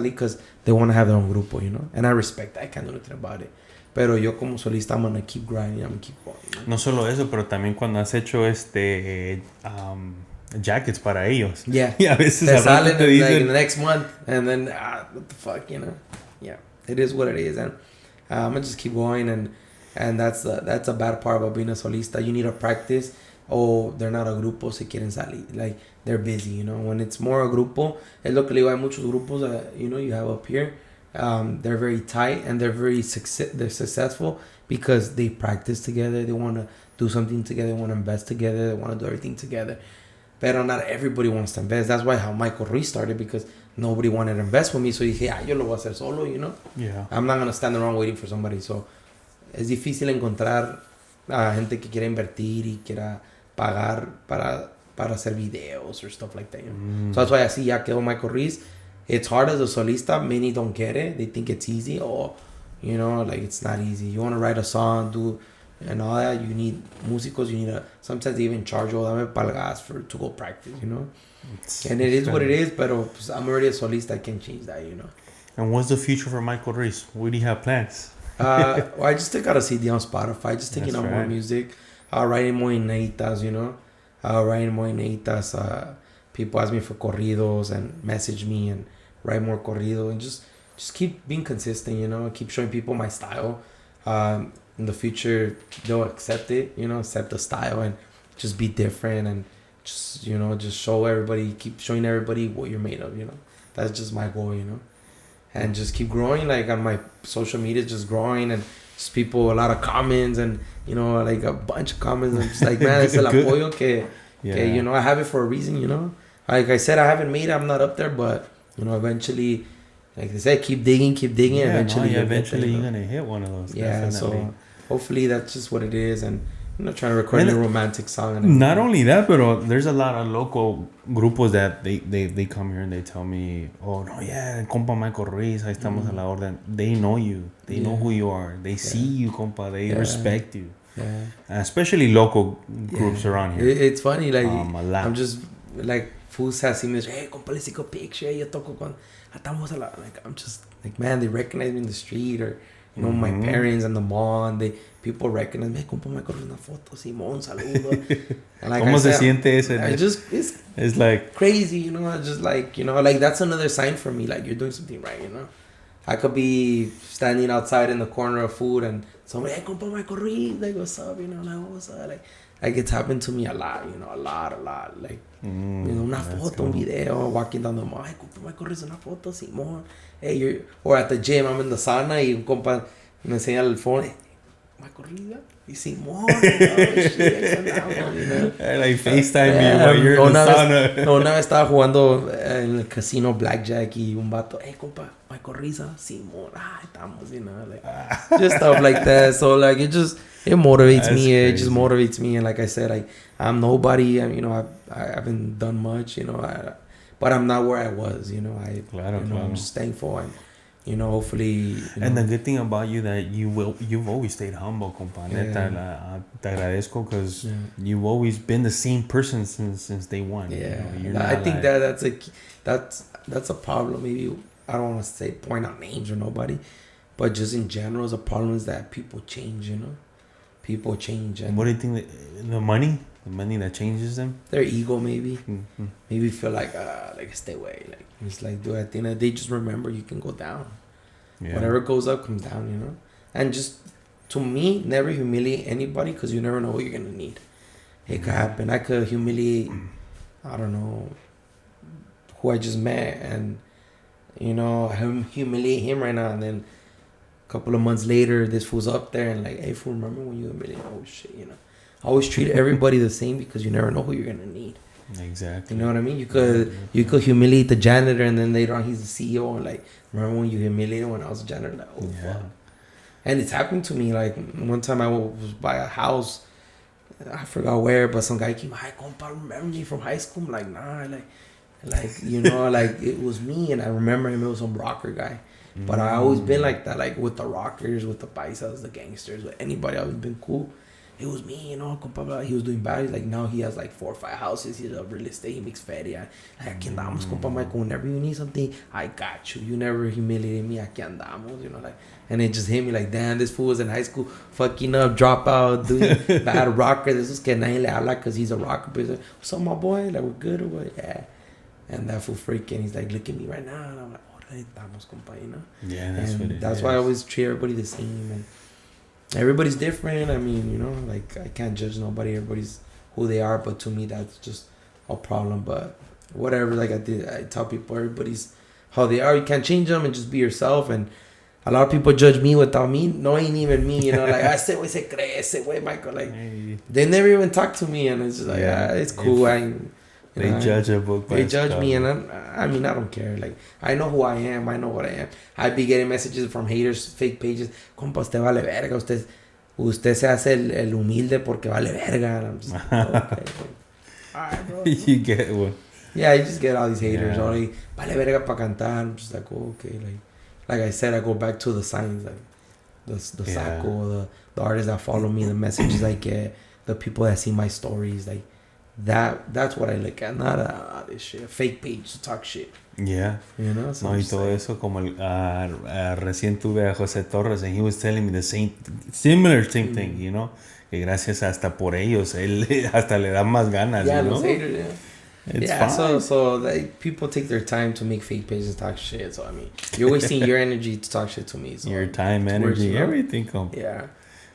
Speaker 2: because they want to have their own grupo, you know? And I respect that. I can't do nothing about it. Pero yo como solista, I'm gonna keep grinding, I'm gonna keep going. You know?
Speaker 1: No solo eso, pero también cuando has hecho jackets para ellos.
Speaker 2: Yeah.
Speaker 1: Y a veces
Speaker 2: te salen te dicen, like, in the next month, and then, what the fuck, you know? Yeah, it is what it is, and I'm gonna just keep going, and that's a bad part about being a solista. You need to practice. Oh, they're not a grupo, se quieren salir. Like, they're busy, you know? When it's more a grupo, es lo que le digo, hay muchos grupos that, you know, you have up here. They're very tight and they're successful because they practice together. They want to do something together. They want to invest together. They want to do everything together. But not everybody wants to invest. That's why how Michael Ruiz started, because nobody wanted to invest with me. So dije, yo lo voy a hacer solo, you know?
Speaker 1: Yeah.
Speaker 2: I'm not going to stand around waiting for somebody. So es difícil encontrar a gente que quiera invertir y quiera pagar para hacer videos or stuff like that, you know? So that's why I see ya quedó Michael Ruiz. It's hard as a solista. Many don't get it. They think it's easy. Or, you know, like, it's not easy. You want to write a song, and all that. You need músicos. You need sometimes they even charge, dame palgas to go practice, you know? And it is what it is, but I'm already a solista. I can't change that, you know?
Speaker 1: And what's the future for Michael Ruiz? What do you have plans?
Speaker 2: Well, I just got a CD on Spotify. Just taking out more music. Writing more ineitas, you know? Writing more ineitas. People ask me for corridos and message me and write more corrido, and just keep being consistent, you know, keep showing people my style. In the future, they'll accept it, you know, accept the style and just be different and just, you know, just show everybody, keep showing everybody what you're made of, you know. That's just my goal, you know. And just keep growing, like on my social media, just growing, and just people, a lot of comments, and, you know, like a bunch of comments. And just like, man, it's el apoyo que, you know, I have it for a reason, you know. Like I said, I haven't made it, I'm not up there, but, you know, eventually, like they said, keep digging.
Speaker 1: Yeah,
Speaker 2: eventually
Speaker 1: you're going to hit one of those.
Speaker 2: Yeah,
Speaker 1: definitely.
Speaker 2: So hopefully that's just what it is. And I'm not trying to record a romantic song.
Speaker 1: Not only that, but there's a lot of local grupos that they come here and they tell me, oh, no, yeah, compa Michael Ruiz, ahí estamos a la orden. They know you. They know who you are. They see you, compa. They respect you. Yeah. Especially local groups around here.
Speaker 2: It's funny, like, I'm just, like, fools have seen me, hey, compa, let's take a picture, yo toco con, estamos a la, like, I'm just, like, man, they recognize me in the street, or, you know, my parents and the mall, and people recognize me, hey, compa, me corre una foto, Simón, saludo. And like
Speaker 1: ¿Cómo se siente ese?
Speaker 2: It's like crazy, you know, just like, you know, like, that's another sign for me, like, you're doing something right, you know. I could be standing outside in the corner of food, and somebody, hey, compa, Michael Ruiz, like, what's up, you know, like, what's up, like, Like, it's happened to me a lot, you know, a lot. Like, you know, una foto, un video, walking down the mall. Ay, compa, me corres una foto, Simón. Hey, you're... Or at the gym, I'm in the sauna y un compa me enseña el phone. Hey, me corrida. Y Simón, oh, shit, you know?
Speaker 1: Like FaceTime you while you're in the sauna.
Speaker 2: Una vez estaba jugando en el casino Blackjack y un vato, hey, compa, me corrisa, Simón. Ah, estamos, you know, like, just stuff like that. So, like, it motivates me. Crazy. It just motivates me. And like I said, I'm nobody. You know, I haven't done much, you know, but I'm not where I was, you know. I'm just thankful. And, you know, hopefully.
Speaker 1: And the good thing about you that you've always stayed humble, compa. Neta, te agradezco because you've always been the same person since day one.
Speaker 2: Yeah,
Speaker 1: you know,
Speaker 2: I think that's a problem. Maybe I don't want to say point out names or nobody, but just in general, the problem is that people change. You know, people change. And
Speaker 1: what do you think? The money that changes them?
Speaker 2: Their ego, maybe. Mm-hmm. Maybe feel like stay away. Like it's like, dude, at the end of the day, just remember you can go down. Yeah. Whatever goes up comes down. You know, and just to me, never humiliate anybody because you never know what you're gonna need. It could happen. I could humiliate, I don't know, who I just met, and you know, humiliate him right now, and then a couple of months later, this fool's up there and like, hey, fool, remember when you humiliated? Oh shit, you know. I always treat everybody the same because you never know who you're gonna need.
Speaker 1: Exactly.
Speaker 2: You know what I mean? You could humiliate the janitor, and then later on he's the CEO, and like, remember when you humiliated when I was a janitor? Like, oh fuck. And it's happened to me. Like one time I was by a house, I forgot where, but some guy came, hi compa, remember me from high school? I'm like, nah, like you know, like it was me, and I remember him. It was some rocker guy. But I always been like that, like with the rockers, with the paisas, the gangsters, with anybody. I've always been cool. It was me, you know, compa. He was doing bad. Like now he has like 4 or 5 houses. He's a real estate. He makes feria. Like, aquí andamos, compa Michael. Whenever you need something, I got you. You never humiliated me. Aquí andamos, you know, like. And it just hit me like, damn, this fool was in high school, fucking up, dropout, doing bad rocker. This is que nadie le habla because he's a rocker. But he's like, what's up, my boy? Like, we're good or what? Yeah. And that fool freaking, he's like, look at me right now. And I'm like, estamos, compa, you know?
Speaker 1: Yeah, that's what it is.
Speaker 2: That's why I always treat everybody the same. And everybody's different. I mean, you know, like, I can't judge nobody. Everybody's who they are. But to me, that's just a problem. But whatever, like I tell people, everybody's how they are. You can't change them, and just be yourself. And a lot of people judge me without me knowing even me, you know, like, ese güey se cree, ese güey, Michael, like, they never even talk to me, and it's just like, it's cool.
Speaker 1: They judge a book by its
Speaker 2: judge me, and I mean, I don't care. Like, I know who I am. I know what I am. I'd be getting messages from haters, fake pages. Compa, usted vale verga. Usted se hace el humilde porque vale verga. And I'm just like, okay. All right, bro.
Speaker 1: You get one.
Speaker 2: Yeah, you just get all these haters. All like, vale verga pa cantar. I'm just like, oh, okay. Like I said, I go back to the signs, like the saco, the artists that follow me, the messages I get, the people that see my stories, like that's what I look at, not this shit, fake page to talk shit.
Speaker 1: Yeah.
Speaker 2: You know? So
Speaker 1: no, y todo eso, como recién tuve a José Torres, and he was telling me the similar thing, you know, que gracias hasta por ellos, él hasta le da más ganas,
Speaker 2: you
Speaker 1: know?
Speaker 2: Los haters, It's fine. So like, people take their time to make fake pages and talk shit. So I mean, you're wasting your energy to talk shit to me. So
Speaker 1: your time, energy, everything.
Speaker 2: Yeah.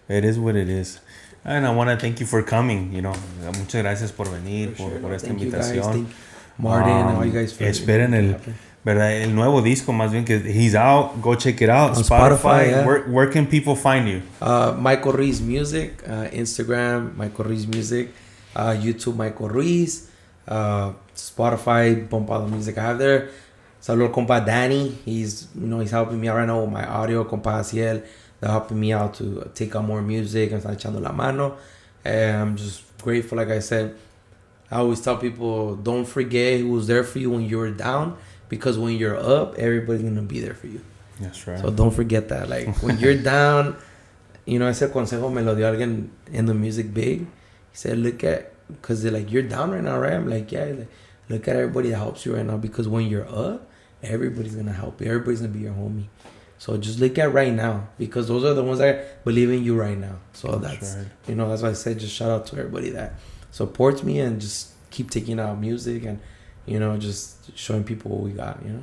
Speaker 1: It is what it is. And I want to thank you for coming. You know, muchas gracias por venir, por esta invitación.
Speaker 2: Thank Martin and all you guys for
Speaker 1: esperen el nuevo disco, más bien, que he's out. Go check it out.
Speaker 2: On Spotify.
Speaker 1: Where can people find you?
Speaker 2: Michael Ruiz Music, Instagram Michael Ruiz Music, YouTube Michael Ruiz. Spotify, bump all the music I have there. Saludo compa Danny. He's helping me out right now with my audio. Compa Ciel, they're helping me out to take on more music. I'm echando la mano. And I'm just grateful. Like I said, I always tell people, don't forget who was there for you when you were down, because when you're up, everybody's gonna be there for you.
Speaker 1: That's right.
Speaker 2: So don't forget that. Like, when you're down, you know, ese consejo me lo dio alguien in the music big. He said, because they're like, you're down right now, right? I'm like, yeah. Like, look at everybody that helps you right now, because when you're up, everybody's gonna help you. Everybody's gonna be your homie. So just look at right now, because those are the ones that believe in you right now. So that's right. You know, that's why I said, just shout out to everybody that supports me, and just keep taking out music, and, you know, just showing people what we got, you know.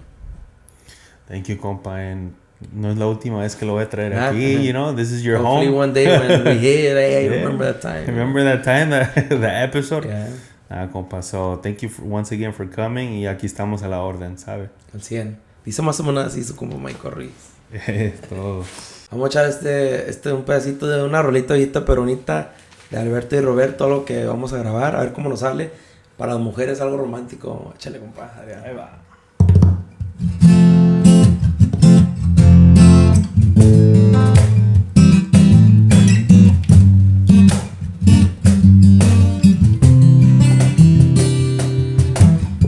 Speaker 1: Thank you, compa, and no es la última vez que lo voy a traer aquí, you know, this is your
Speaker 2: Hopefully
Speaker 1: home.
Speaker 2: one day when we hit, hey, remember that time.
Speaker 1: Remember that time, the episode?
Speaker 2: Yeah.
Speaker 1: Compa, so thank you once again for coming y aquí estamos a la orden, ¿sabe?
Speaker 2: Al 100. Dice más o menos así como Michael Ruiz.
Speaker 1: Todo.
Speaker 2: Vamos a echar un pedacito de una rolita viejita pero bonita de Alberto y Roberto, lo que vamos a grabar, a ver cómo nos sale. Para las mujeres algo romántico. Échale, compa. Ahí va.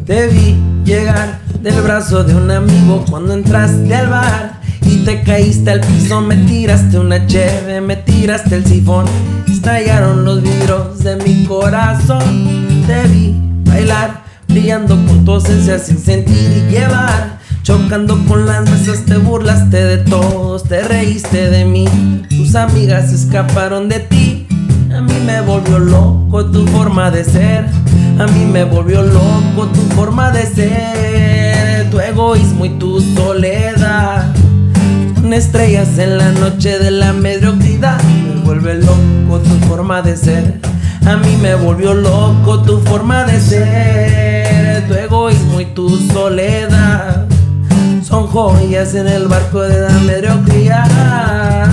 Speaker 2: Te vi llegar del brazo de un amigo cuando entraste al bar y te caíste al piso, me tiraste una cheve, me tiraste el sifón, estallaron los vidrios de mi corazón. Te vi bailar, brillando con tu ausencia sin sentir y llevar, chocando con las mesas, te burlaste de todos, te reíste de mí, tus amigas escaparon de ti. A mí me volvió loco tu forma de ser, a mí me volvió loco tu forma de ser, tu egoísmo y tu soledad, con estrellas en la noche de la mediocridad. Me vuelve loco tu forma de ser, a mí me volvió loco tu forma de ser, tu egoísmo y tu soledad, son joyas en el barco de la mediocridad.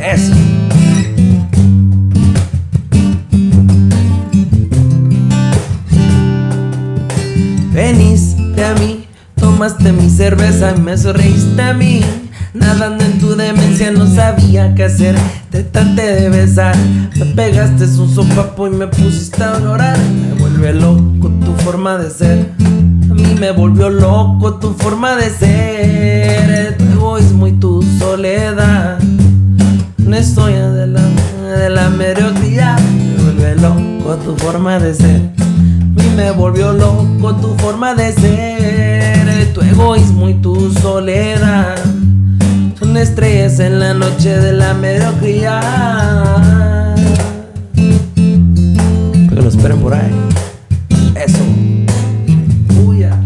Speaker 2: Eso. Veniste a mí, tomaste mi cerveza y me sonreíste a mí. Nadando en tu demencia no sabía qué hacer, te traté de besar, me pegaste un sopapo y me pusiste a llorar. Me vuelve loco tu forma de ser, a mí me volvió loco tu forma de ser, tu egoísmo y tu soledad, una historia de la mediocridad. Me vuelve loco tu forma de ser, a mí me volvió loco tu forma de ser, tu egoísmo y tu soledad, son estrellas en la noche de la mediocridad. Que lo esperen por ahí. Eso. Uy, ya.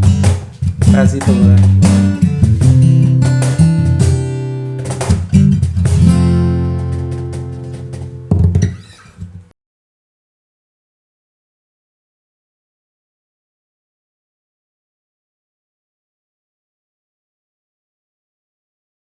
Speaker 2: Así todo.